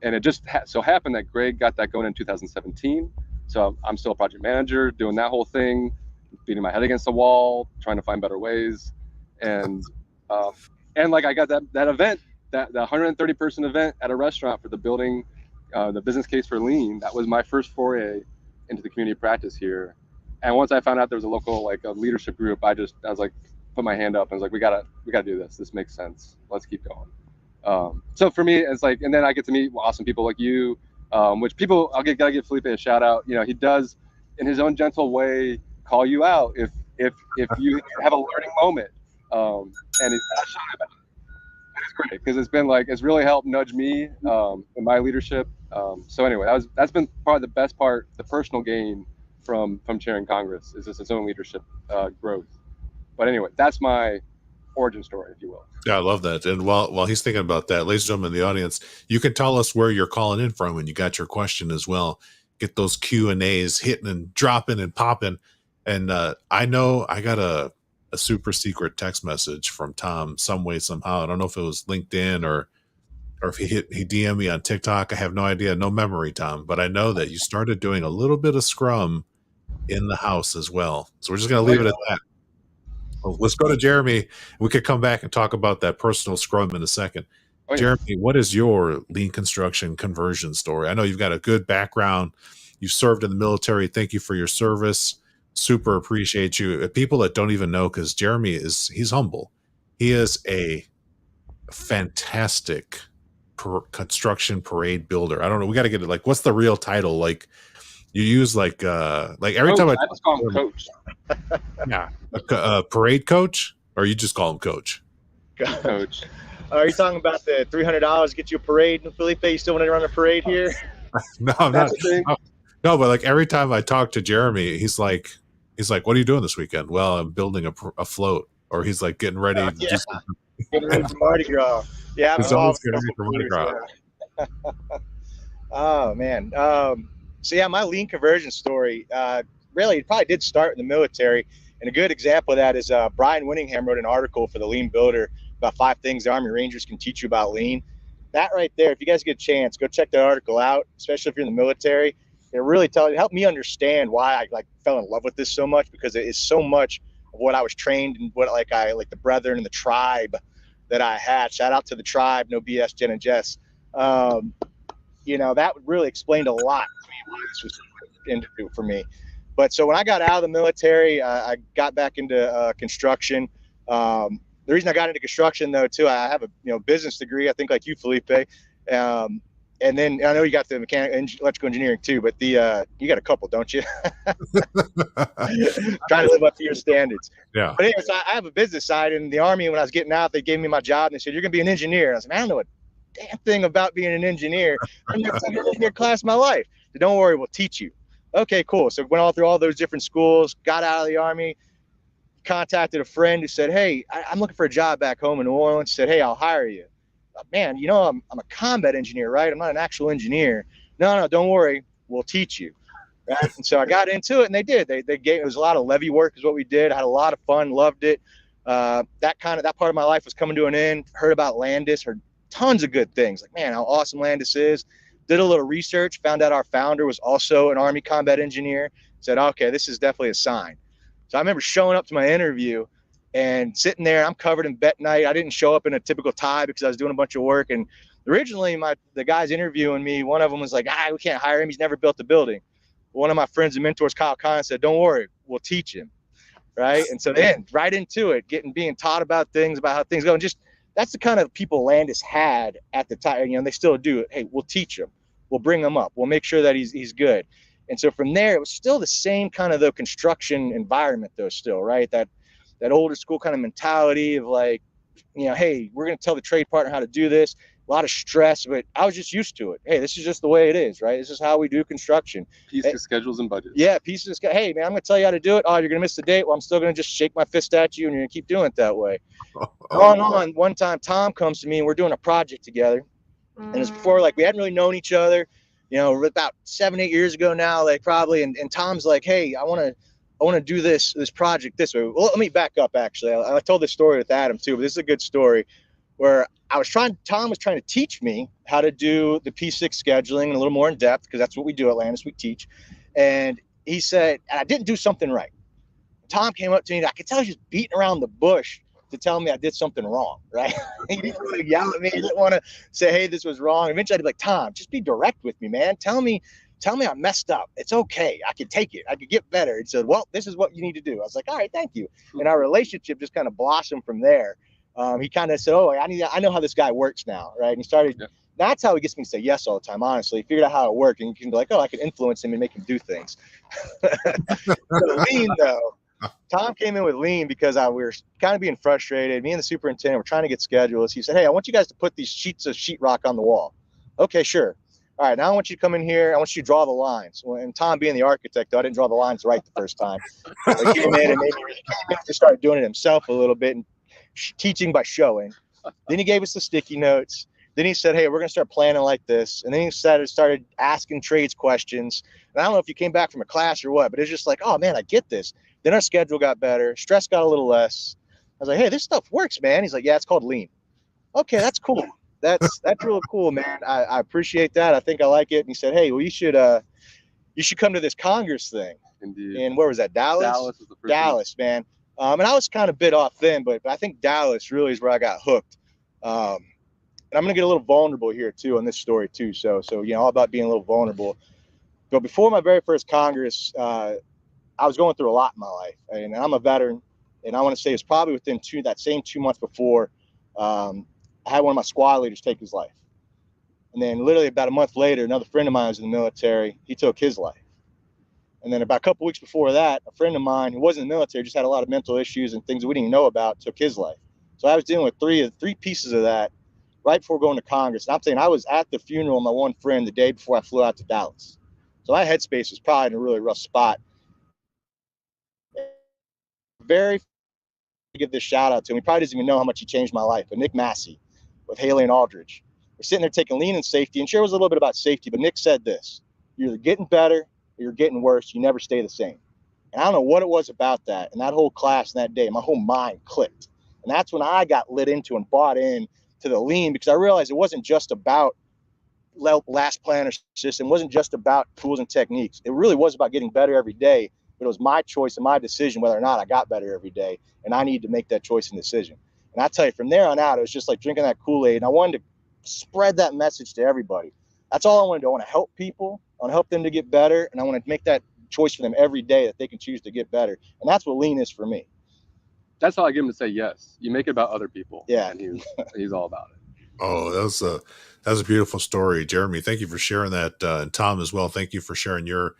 and it just so happened that Greg got that going in 2017. So I'm still a project manager doing that whole thing, beating my head against the wall, trying to find better ways, and like I got that event, that the 130 person event at a restaurant for the building, the business case for lean. That was my first foray into the community practice here. And once I found out there was a local like a leadership group, I was like, put my hand up and I was like, we gotta do this. This makes sense. Let's keep going. So for me, it's like, and then I get to meet awesome people like you, which people gotta give Felipe a shout out. He does in his own gentle way call you out if you have a learning moment, and he's passionate about it. It's great because it's really helped nudge me in my leadership. So anyway, that's been probably the best part, the personal gain from chairing Congress is just its own leadership growth. But anyway, that's my origin story, if you will. Yeah, I love that. And while he's thinking about that, ladies and gentlemen in the audience, you can tell us where you're calling in from when you got your question as well. Get those Q&As hitting and dropping and popping. And I know I got a super secret text message from Tom some way, somehow. I don't know if it was LinkedIn or if he DM'd me on TikTok. I have no idea, no memory, Tom. But I know that you started doing a little bit of Scrum in the house as well. So we're just going to leave it at that. Well, let's go to Jeremy. We could come back and talk about that personal Scrum in a second. Oh, yeah. Jeremy, what is your lean construction conversion story? I know you've got a good background. You served in the military. Thank you for your service. Super appreciate you. People that don't even know, because Jeremy he's humble. He is a fantastic construction parade builder. I don't know. We got to get it. Like, what's the real title? Like, you use like every time I just call him coach. Yeah, a parade coach, or you just call him coach? Coach. Are you talking about the $300 get you a parade, Felipe? You still want to run a parade here? No, I'm not. No, but like every time I talk to Jeremy, he's like, "What are you doing this weekend?" Well, I'm building a float, or he's like getting ready. Yeah. Getting ready for Mardi Gras. Yeah, he's always getting ready for Mardi Gras. Oh man. So yeah, my lean conversion story, really, it probably did start in the military. And a good example of that is Brian Winningham wrote an article for the Lean Builder about 5 things the Army Rangers can teach you about lean. That right there, if you guys get a chance, go check that article out, especially if you're in the military. It helped me understand why I fell in love with this so much, because it is so much of what I was trained and what the brethren and the tribe that I had. Shout out to the tribe, no BS, Jen and Jess. That would really explain a lot to me why this was into for me. But so when I got out of the military, I got back into construction. The reason I got into construction, though, too, I have a business degree, I think, like you, Felipe. And then I know you got the electrical engineering too, but you got a couple, don't you? Trying to live up to your standards. Yeah. But anyway, so I have a business side. In the Army, when I was getting out, they gave me my job and they said, "You're going to be an engineer." And I said, "Man, I don't know a damn thing about being an engineer. I've never taken an engineer class in my life." So don't worry, we'll teach you. Okay, cool. So went all through all those different schools, got out of the Army, contacted a friend who said, "Hey, I'm looking for a job back home in New Orleans." Said, "Hey, I'll hire you." "Man, I'm a combat engineer, right? I'm not an actual engineer." No, don't worry, we'll teach you. Right? And so I got into it, and they did. They gave, it was a lot of levee work is what we did. I had a lot of fun, loved it. That part of my life was coming to an end. Heard about Landis, heard tons of good things. Like, man, how awesome Landis is. Did a little research, found out our founder was also an Army combat engineer. Said, okay, this is definitely a sign. So I remember showing up to my interview and sitting there. I'm covered in bentonite. I didn't show up in a typical tie because I was doing a bunch of work. And originally, the guys interviewing me, one of them was like, we can't hire him. He's never built a building. One of my friends and mentors, Kyle Kahn, said, "Don't worry, we'll teach him." Right. And so then right into it, being taught about how things go. And just that's the kind of people Landis had at the time. They still do it. Hey, we'll teach him. We'll bring him up. We'll make sure that he's good. And so from there, it was still the same kind of the construction environment, though, still, right? That older school kind of mentality of like, hey, we're going to tell the trade partner how to do this. A lot of stress, but I was just used to it. Hey, this is just the way it is, right? This is how we do construction. Pieces, schedules, and budgets. Yeah, pieces. Hey, man, I'm going to tell you how to do it. Oh, you're going to miss the date. Well, I'm still going to just shake my fist at you, and you're going to keep doing it that way. On. One time, Tom comes to me, and we're doing a project together. And it's before, we hadn't really known each other. about 7-8 years ago now, like probably. And Tom's like, hey, I want to do this project this way. Well, let me back up. Actually, I told this story with Adam too, but this is a good story where Tom was trying to teach me how to do the P6 scheduling a little more in depth, because that's what we do at Landis, we teach. And he said, and I didn't do something right. Tom came up to me, and I could tell he was just beating around the bush to tell me I did something wrong, right? He didn't want to yell at me. He didn't want to say, hey, this was wrong. Eventually I'd be like, Tom, just be direct with me, man. Tell me I messed up. It's okay. I can take it. I could get better. He said, well, this is what you need to do. I was like, all right, thank you. And our relationship just kind of blossomed from there. He kind of said, oh, I know how this guy works now, right? And he started, yeah. That's how he gets me to say yes all the time, honestly. He figured out how it worked, and you can be like, oh, I can influence him and make him do things. Lean, though. Tom came in with lean because we were kind of being frustrated. Me and the superintendent were trying to get schedules. He said, hey, I want you guys to put these sheets of sheetrock on the wall. Okay, sure. All right, now I want you to come in here. I want you to draw the lines. Well, and Tom being the architect, though, I didn't draw the lines right the first time. He came in and just started doing it himself a little bit and teaching by showing. Then he gave us the sticky notes. Then he said, hey, we're going to start planning like this. And then he started asking trades questions. And I don't know if you came back from a class or what, but it's just like, oh, man, I get this. Then our schedule got better. Stress got a little less. I was like, hey, this stuff works, man. He's like, yeah, it's called lean. Okay, that's cool. That's really cool, man. I appreciate that. I think I like it. And he said, hey, well, you should come to this Congress thing. Indeed. And where was that? Dallas? Dallas was the first Dallas, man. And I was kind of bit off then, but I think Dallas really is where I got hooked. And I'm going to get a little vulnerable here, too, on this story, too. So all about being a little vulnerable. But before my very first Congress, I was going through a lot in my life, and I'm a veteran, and I want to say it's probably within that same 2 months before, I had one of my squad leaders take his life. And then literally about a month later, another friend of mine was in the military. He took his life. And then about a couple weeks before that, a friend of mine who wasn't in the military, just had a lot of mental issues and things that we didn't even know about, took his life. So I was dealing with three pieces of that right before going to Congress. And I'm saying I was at the funeral of my one friend the day before I flew out to Dallas. So my headspace was probably in a really rough spot. Very give this shout out to him. He probably doesn't even know how much he changed my life. But Nick Massey with Haley and Aldridge. We're sitting there taking lean and safety, and sure, it was a little bit about safety, but Nick said this: you're either getting better or you're getting worse. You never stay the same. And I don't know what it was about that. And that whole class and that day, my whole mind clicked. And that's when I got lit into and bought in to the lean, because I realized it wasn't just about last planner system. It wasn't just about tools and techniques. It really was about getting better every day. But it was my choice and my decision whether or not I got better every day. And I needed to make that choice and decision. And I tell you, from there on out, it was just like drinking that Kool-Aid. And I wanted to spread that message to everybody. That's all I want to do. I want to help people. I want to help them to get better. And I want to make that choice for them every day that they can choose to get better. And that's what lean is for me. That's how I get him to say yes. You make it about other people. Yeah. And he's all about it. Oh, that was a beautiful story, Jeremy. Thank you for sharing that. And Tom as well. Thank you for sharing your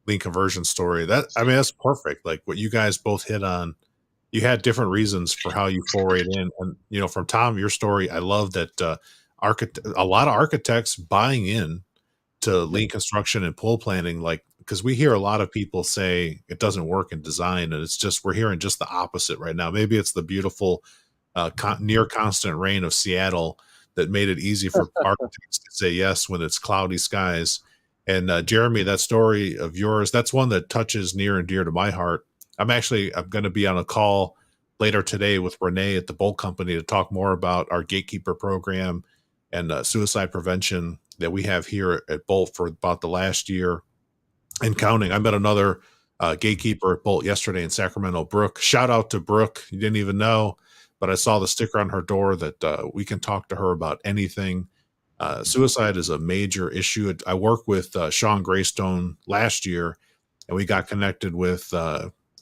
lean conversion story. That's perfect. Like what you guys both hit on. You had different reasons for how you forayed in, and from Tom, your story, I love that a lot of architects buying in to lean construction and pull planning, like, because we hear a lot of people say it doesn't work in design, and it's just we're hearing just the opposite right now. Maybe it's the beautiful near constant rain of Seattle that made it easy for architects to say yes when it's cloudy skies. And Jeremy, that story of yours, that's one that touches near and dear to my heart. I'm going to be on a call later today with Renee at the Bolt Company to talk more about our Gatekeeper program and suicide prevention that we have here at Bolt for about the last year and counting. I met another Gatekeeper at Bolt yesterday in Sacramento, Brooke. Shout out to Brooke. You didn't even know, but I saw the sticker on her door that we can talk to her about anything. Suicide is a major issue. I worked with Sean Greystone last year, and we got connected with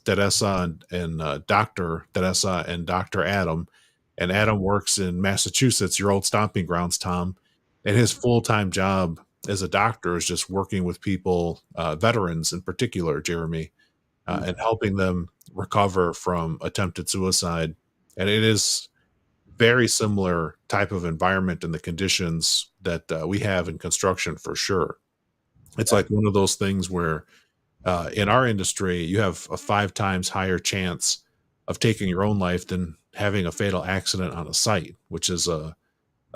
Teresa and Dr. Teresa and Dr. Adam. And Adam works in Massachusetts, your old stomping grounds, Tom. And his full-time job as a doctor is just working with people, veterans in particular, Jeremy, and helping them recover from attempted suicide. And it is very similar type of environment and the conditions that we have in construction for sure. It's like one of those things where in our industry, you have a 5 times higher chance of taking your own life than having a fatal accident on a site, which is a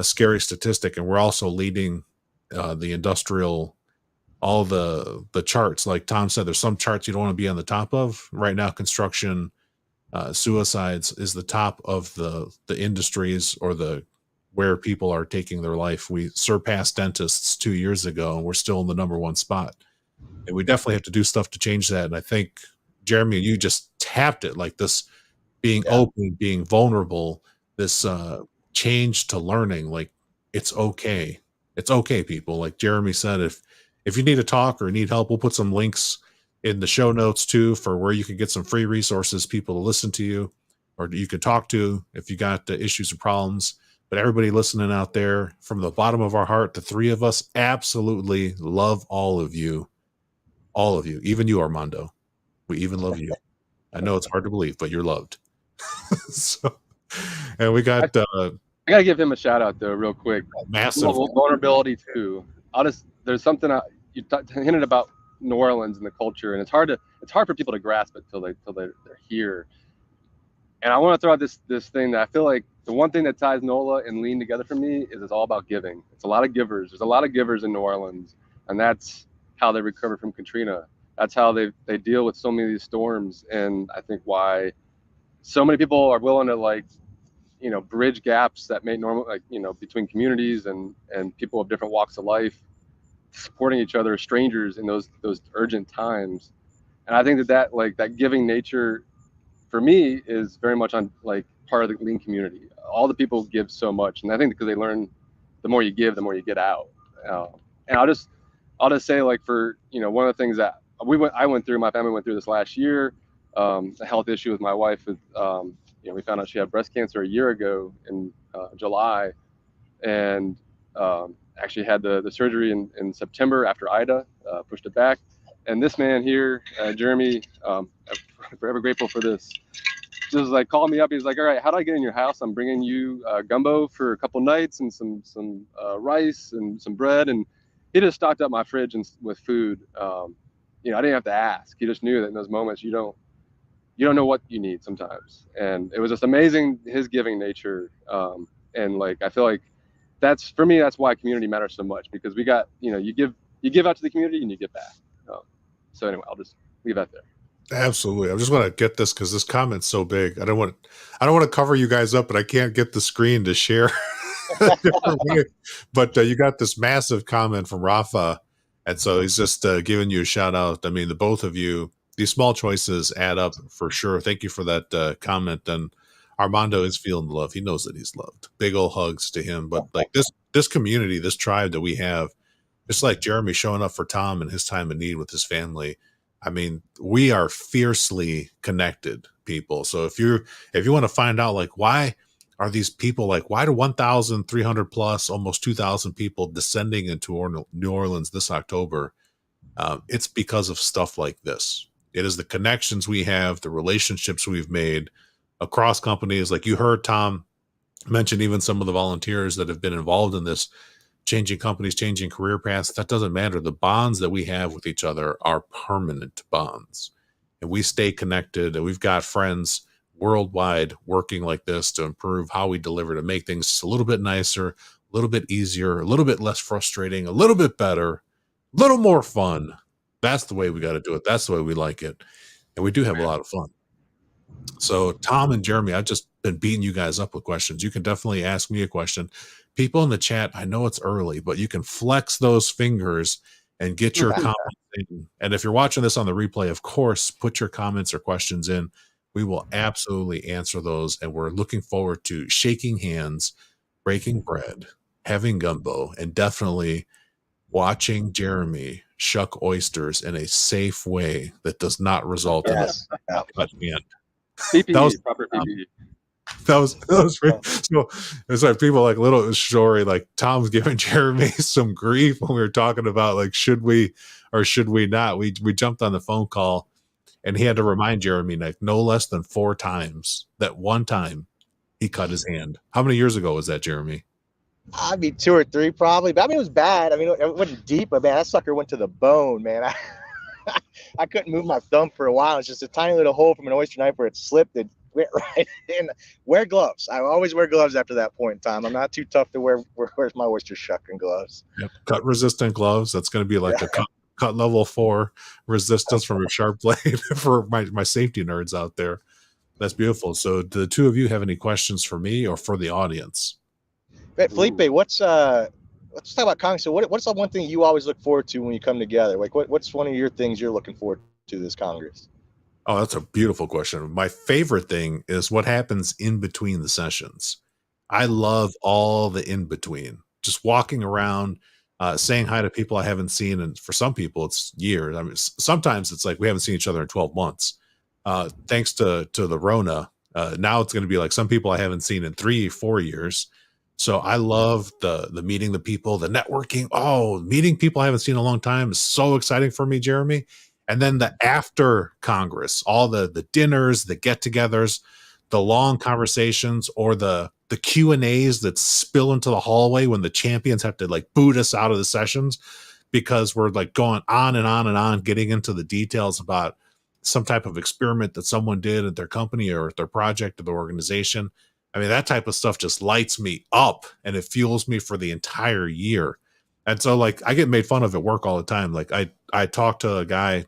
scary statistic. And we're also leading the industrial all the charts. Like Tom said, there's some charts you don't want to be on the top of. Right now, construction suicides is the top of the industries or the where people are taking their life. We surpassed dentists 2 years ago, and we're still in the #1 spot. And we definitely have to do stuff to change that. And I think, Jeremy, you just tapped it, like this being open, being vulnerable, this change to learning. Like, it's okay. It's okay, people. Like Jeremy said, if you need to talk or need help, we'll put some links in the show notes too for where you can get some free resources, people to listen to you, or you can talk to if you got issues or problems. But everybody listening out there, from the bottom of our heart, the three of us absolutely love all of you. All of you, even you, Armando. We even love you. I know it's hard to believe, but you're loved. So, and we got. I gotta give him a shout out though, real quick. Massive vulnerability too. There's something you hinted about New Orleans and the culture, and it's hard for people to grasp it till they're here. And I want to throw out this thing that I feel like the one thing that ties NOLA and Lean together for me is it's all about giving. It's a lot of givers. There's a lot of givers in New Orleans, and that's how they recover from Katrina. That's how they deal with so many of these storms. And I think why so many people are willing to bridge gaps that may normally between communities and people of different walks of life, supporting each other, strangers in those urgent times. And I think that giving nature for me is very much on part of the Lean community. All the people give so much, and I think because they learn, the more you give, the more you get out. And I'll just say, for one of the things that my family went through this last year, a health issue with my wife. We found out she had breast cancer a year ago in July, and actually had the surgery in September after Ida, pushed it back. And this man here, Jeremy, I'm forever grateful for this. Just called me up. He's like, all right, how do I get in your house? I'm bringing you gumbo for a couple nights and some rice and some bread. And he just stocked up my fridge with food. I didn't have to ask. He just knew that in those moments you don't know what you need sometimes. And it was just amazing, his giving nature. And I feel like that's why community matters so much, because we got, you give out to the community and you give back. So anyway, I'll just leave that there. Absolutely. I just want to get this because this comment's so big. I don't want to cover you guys up, but I can't get the screen to share. But you got this massive comment from Rafa, and so he's just giving you a shout out. I mean, the both of you, these small choices add up for sure. Thank you for that comment. And Armando is feeling the love. He knows that he's loved. Big old hugs to him. But this community, this tribe that we have, just like Jeremy showing up for Tom in his time of need with his family. I mean, we are fiercely connected people. So if you want to find out why are these people why do 1,300 plus, almost 2,000 people descending into New Orleans this October? It's because of stuff like this. It is the connections we have, the relationships we've made across companies. Like you heard Tom mention, even some of the volunteers that have been involved in this, changing companies, changing career paths. That doesn't matter. The bonds that we have with each other are permanent bonds, and we stay connected. And we've got friends worldwide working like this to improve how we deliver, to make things just a little bit nicer, a little bit easier, a little bit less frustrating, a little bit better, a little more fun. That's the way we got to do it. That's the way we like it. And we do have a lot of fun. So Tom and Jeremy, I've just been beating you guys up with questions. You can definitely ask me a question. People in the chat, I know it's early, but you can flex those fingers and get your comments in. And if you're watching this on the replay, of course, put your comments or questions in. We will absolutely answer those. And we're looking forward to shaking hands, breaking bread, having gumbo, and definitely watching Jeremy shuck oysters in a safe way that does not result in a cut hand. PPE, proper PPE. That was so it's people little story, Tom's giving Jeremy some grief when we were talking about should we or should we not. We jumped on the phone call and he had to remind Jeremy no less than 4 times that one time he cut his hand. How many years ago was that, Jeremy? I mean 2 or 3 probably, but I mean it was bad. I mean it wasn't deep, but man, that sucker went to the bone, man. I couldn't move my thumb for a while. It's just a tiny little hole from an oyster knife where it slipped. It went right in. Wear gloves. I always wear gloves after that point in time. I'm not too tough to wear my oyster shucking gloves. Yep. Cut resistant gloves. That's going to be cut level 4 resistance from a sharp blade for my safety nerds out there. That's beautiful. So do the two of you have any questions for me or for the audience? Felipe, let's talk about Congress. So what's the one thing you always look forward to when you come together? Like what's one of your things you're looking forward to this Congress? Oh, that's a beautiful question. My favorite thing is what happens in between the sessions. I love all the in between, just walking around, saying hi to people I haven't seen. And for some people, it's years. I mean, sometimes it's like we haven't seen each other in 12 months. Thanks to the Rona, now it's going to be like some people I haven't seen in 3-4 years. So I love the meeting the people, the networking. Oh, meeting people I haven't seen in a long time is so exciting for me, Jeremy. And then the after Congress, all the dinners, the get-togethers, the long conversations, or the Q&As that spill into the hallway when the champions have to like boot us out of the sessions because we're like going on and on and on, getting into the details about some type of experiment that someone did at their company or at their project or their organization. I mean, that type of stuff just lights me up and it fuels me for the entire year. And so like I get made fun of at work all the time. Like I talked to a guy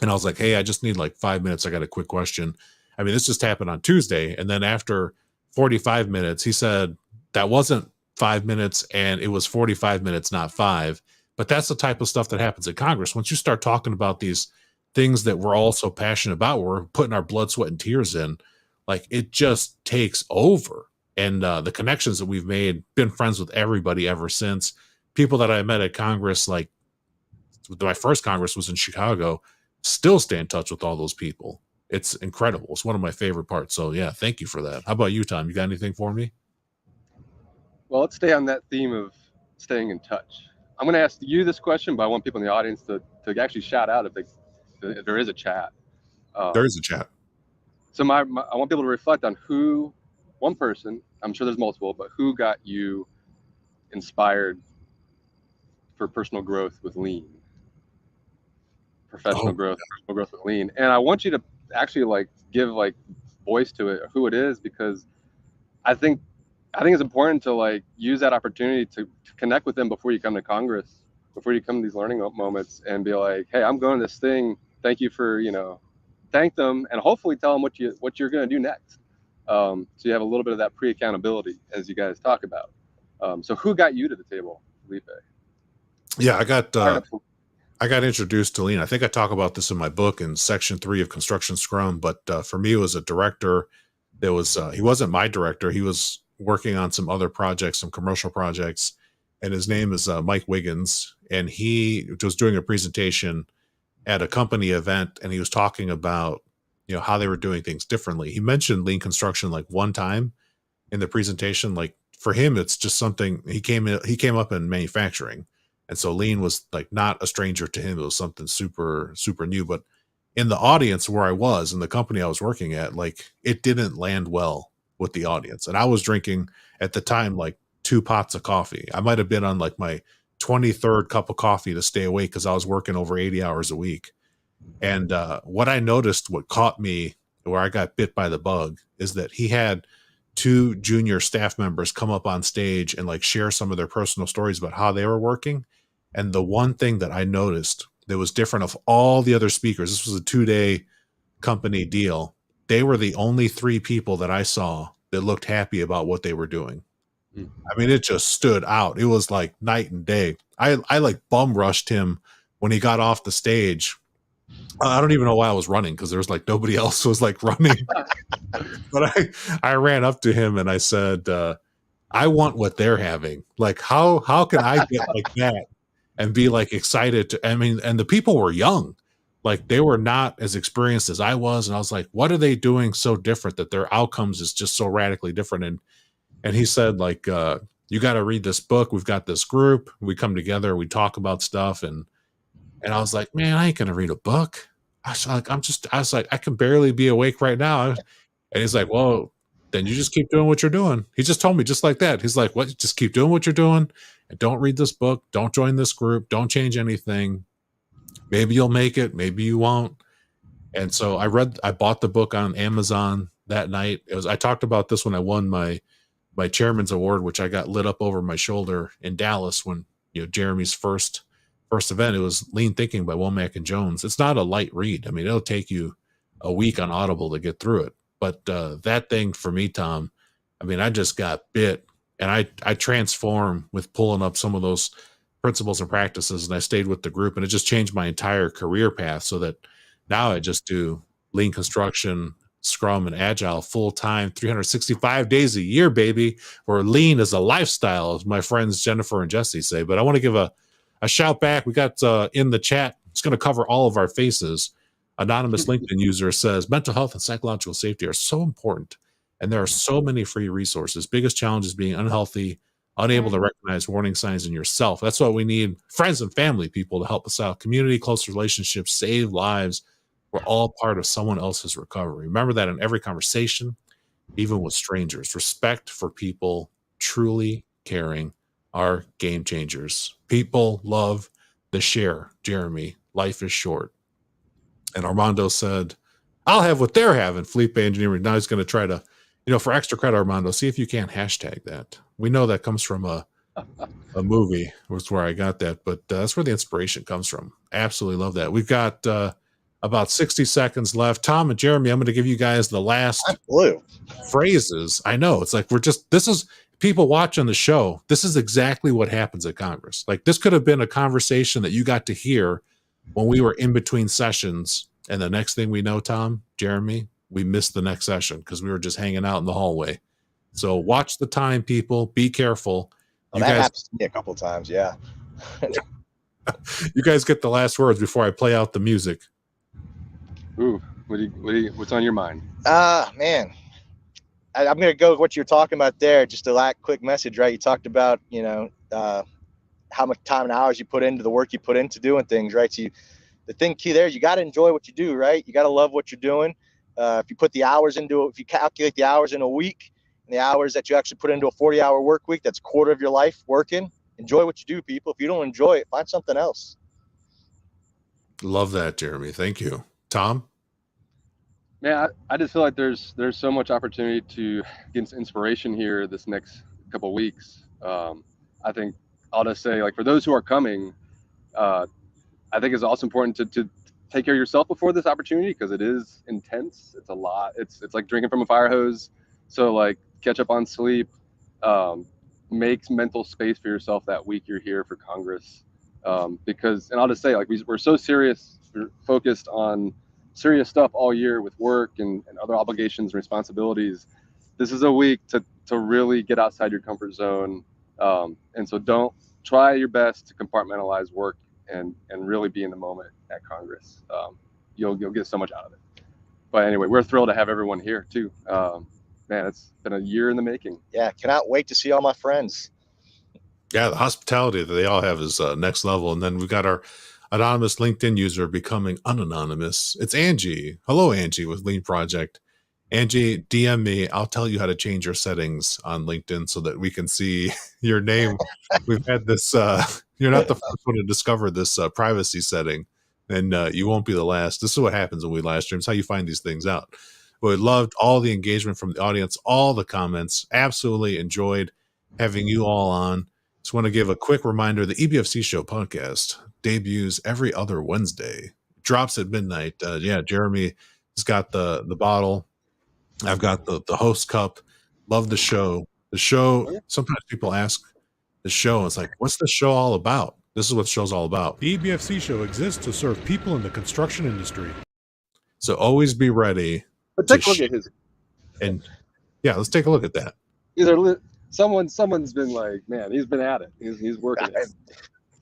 and I was like, hey, I just need like 5 minutes. I got a quick question. I mean, this just happened on Tuesday. And then after 45 minutes, he said that wasn't 5 minutes and it was 45 minutes, not 5. But that's the type of stuff that happens at Congress. Once you start talking about these things that we're all so passionate about, we're putting our blood, sweat, and tears in, like it just takes over. And the connections that we've made, been friends with everybody ever since. People that I met at Congress, like my first Congress was in Chicago, still stay in touch with all those people. It's incredible. It's one of my favorite parts. So yeah, thank you for that. How about you, Tom? You got anything for me? Well, let's stay on that theme of staying in touch. I'm going to ask you this question, but I want people in the audience to actually shout out if there is a chat. There is a chat. So I want people to reflect on one person, I'm sure there's multiple, but who got you inspired for personal growth with lean? Professional growth with lean. And I want you to actually like give like voice to it, who it is, because I think it's important to like use that opportunity to connect with them before you come to Congress, before you come to these learning moments, and be like, hey, I'm going to this thing. Thank you for, thank them, and hopefully tell them what you're going to do next. So you have a little bit of that pre-accountability as you guys talk about. So who got you to the table, Felipe? Yeah, I got introduced to lean. I think I talk about this in my book in section 3 of Construction Scrum, but for me, it was a director that was, he wasn't my director. He was working on some other projects, some commercial projects, and his name is Mike Wiggins. And he was doing a presentation at a company event, and he was talking about, how they were doing things differently. He mentioned lean construction like one time in the presentation. Like for him, it's just something he came up in manufacturing. And so lean was like not a stranger to him. It was something super, super new. But in the audience where I was, in the company I was working at, like it didn't land well with the audience. And I was drinking at the time like 2 pots of coffee. I might have been on like my 23rd cup of coffee to stay awake because I was working over 80 hours a week. And what I noticed, what caught me, where I got bit by the bug, is that he had 2 junior staff members come up on stage and like share some of their personal stories about how they were working. And the one thing that I noticed that was different of all the other speakers, this was a 2-day company deal. They were the only 3 people that I saw that looked happy about what they were doing. I mean, it just stood out. It was like night and day. I like bum rushed him when he got off the stage. I don't even know why I was running, because there was like nobody else was like running. But I ran up to him and I said, I want what they're having. Like, how can I get like that and be like excited to, I mean, and the people were young, like they were not as experienced as I was. And I was like, what are they doing so different that their outcomes is just so radically different? And he said, like, you got to read this book. We've got this group. We come together. We talk about stuff. And I was like, man, I ain't going to read a book. I was like, I can barely be awake right now. And he's like, well, then you just keep doing what you're doing. He just told me just like that. He's like, what? Just keep doing what you're doing and don't read this book. Don't join this group. Don't change anything. Maybe you'll make it. Maybe you won't. And so I bought the book on Amazon that night. I talked about this when I won my chairman's award, which I got lit up over my shoulder in Dallas when, Jeremy's first first event, it was Lean Thinking by Womack and Jones. It's not a light read. I mean, it'll take you a week on Audible to get through it. But that thing for me, Tom, I mean, I just got bit, and I transform with pulling up some of those principles and practices, and I stayed with the group, and it just changed my entire career path so that now I just do lean construction, Scrum, and Agile full time, 365 days a year, baby. Or lean is a lifestyle, as my friends Jennifer and Jesse say. But I want to give a shout back. We got in the chat, it's going to cover all of our faces. Anonymous LinkedIn user says mental health and psychological safety are so important, and there are so many free resources. Biggest challenge is being unhealthy, unable to recognize warning signs in yourself. That's what we need. Friends and family people to help us out. Community, close relationships, save lives. We're all part of someone else's recovery. Remember that in every conversation, even with strangers. Respect for people truly caring are game changers. People love the share, Jeremy. Life is short. And Armando said, I'll have what they're having. Felipe Engineering. Now he's going to try to, for extra credit, Armando, see if you can hashtag that. We know that comes from a movie, was where I got that, but that's where the inspiration comes from. Absolutely love that. We've got about 60 seconds left. Tom and Jeremy, I'm going to give you guys the last phrases. I know. It's like this is people watching the show. This is exactly what happens at Congress. Like, this could have been a conversation that you got to hear when we were in between sessions. And the next thing we know, Tom, Jeremy, we missed the next session because we were just hanging out in the hallway. So watch the time, people. Be careful. Well, that happens to me a couple times, yeah. You guys get the last words before I play out the music. Ooh, what's on your mind? Man, I'm going to go with what you're talking about there. Just a quick message, right? You talked about, how much time and hours you put into the work you put into doing things, right? So the thing key there is you got to enjoy what you do, right? You got to love what you're doing. If you put the hours into it, if you calculate the hours in a week and the hours that you actually put into a 40-hour work week, that's a quarter of your life working. Enjoy what you do, people. If you don't enjoy it, find something else. Love that, Jeremy. Thank you. Tom? Man, I just feel like there's so much opportunity to get some inspiration here this next couple of weeks. I think I'll just say, like, for those who are coming, I think it's also important to take care of yourself before this opportunity, because it is intense. It's a lot. It's like drinking from a fire hose. So, like, catch up on sleep, make mental space for yourself that week you're here for Congress. Because, and I'll just say, like, we're so serious, we're focused on serious stuff all year with work and other obligations and responsibilities. This is a week to really get outside your comfort zone. And so don't try your best to compartmentalize work and really be in the moment at Congress. You'll get so much out of it. But anyway, we're thrilled to have everyone here too. Man, it's been a year in the making. Yeah, cannot wait to see all my friends. Yeah, the hospitality that they all have is next level. And then we've got our anonymous LinkedIn user becoming unanonymous. It's Angie. Hello, Angie with Lean Project. Angie, DM me. I'll tell you how to change your settings on LinkedIn so that we can see your name. We've had this, you're not the first one to discover this privacy setting, and you won't be the last. This is what happens when we live stream. It's how you find these things out. But we loved all the engagement from the audience, all the comments. Absolutely enjoyed having you all on. Just want to give a quick reminder, the EBFC Show podcast debuts every other Wednesday. Drops at midnight. Yeah, Jeremy has got the bottle. I've got the host cup. Love the show. The show, sometimes people ask the show, it's like, what's the show all about? This is what the show's all about. The EBFC show exists to serve people in the construction industry. So always be ready. But take a look at his. And yeah, let's take a look at that. Someone's been like, man, he's been at it. He's working it.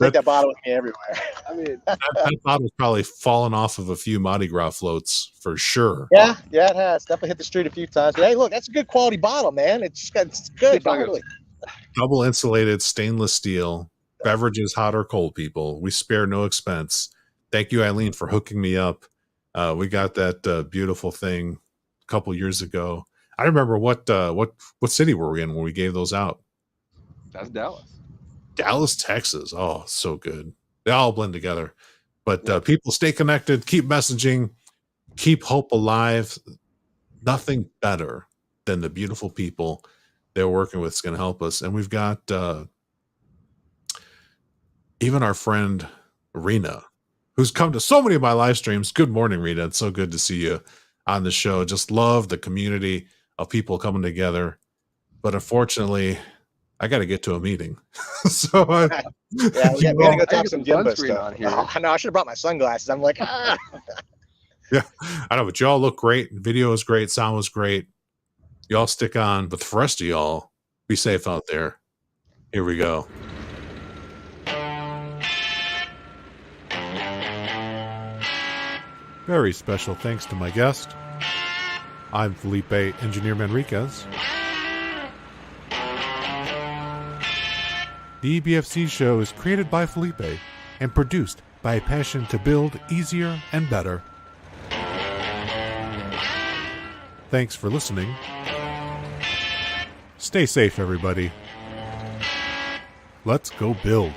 Take that bottle with me everywhere. I mean, that bottle's probably fallen off of a few Mardi Gras floats for sure. Yeah, it has. Definitely hit the street a few times. But hey, look, that's a good quality bottle, man. It's good. Double insulated stainless steel. Beverages, hot or cold, people. We spare no expense. Thank you, Eileen, for hooking me up. We got that beautiful thing a couple years ago. I remember what city were we in when we gave those out? That's Dallas. Dallas, Texas. Oh, so good. They all blend together. But people, stay connected, keep messaging, keep hope alive. Nothing better than the beautiful people they're working with is going to help us. And we've got even our friend Rena, who's come to so many of my live streams. Good morning, Rena. It's so good to see you on the show. Just love the community of people coming together. But unfortunately, I got to get to a meeting. So we gotta go talk some Jimbo stuff. Oh, no, I should have brought my sunglasses. I'm like, Yeah, I know, but y'all look great. Video was great. Sound was great. Y'all stick on. But for the rest of y'all, be safe out there. Here we go. Very special thanks to my guest. I'm Felipe Engineer Manriquez. The EBFC show is created by Felipe and produced by a passion to build easier and better. Thanks for listening. Stay safe, everybody. Let's go build.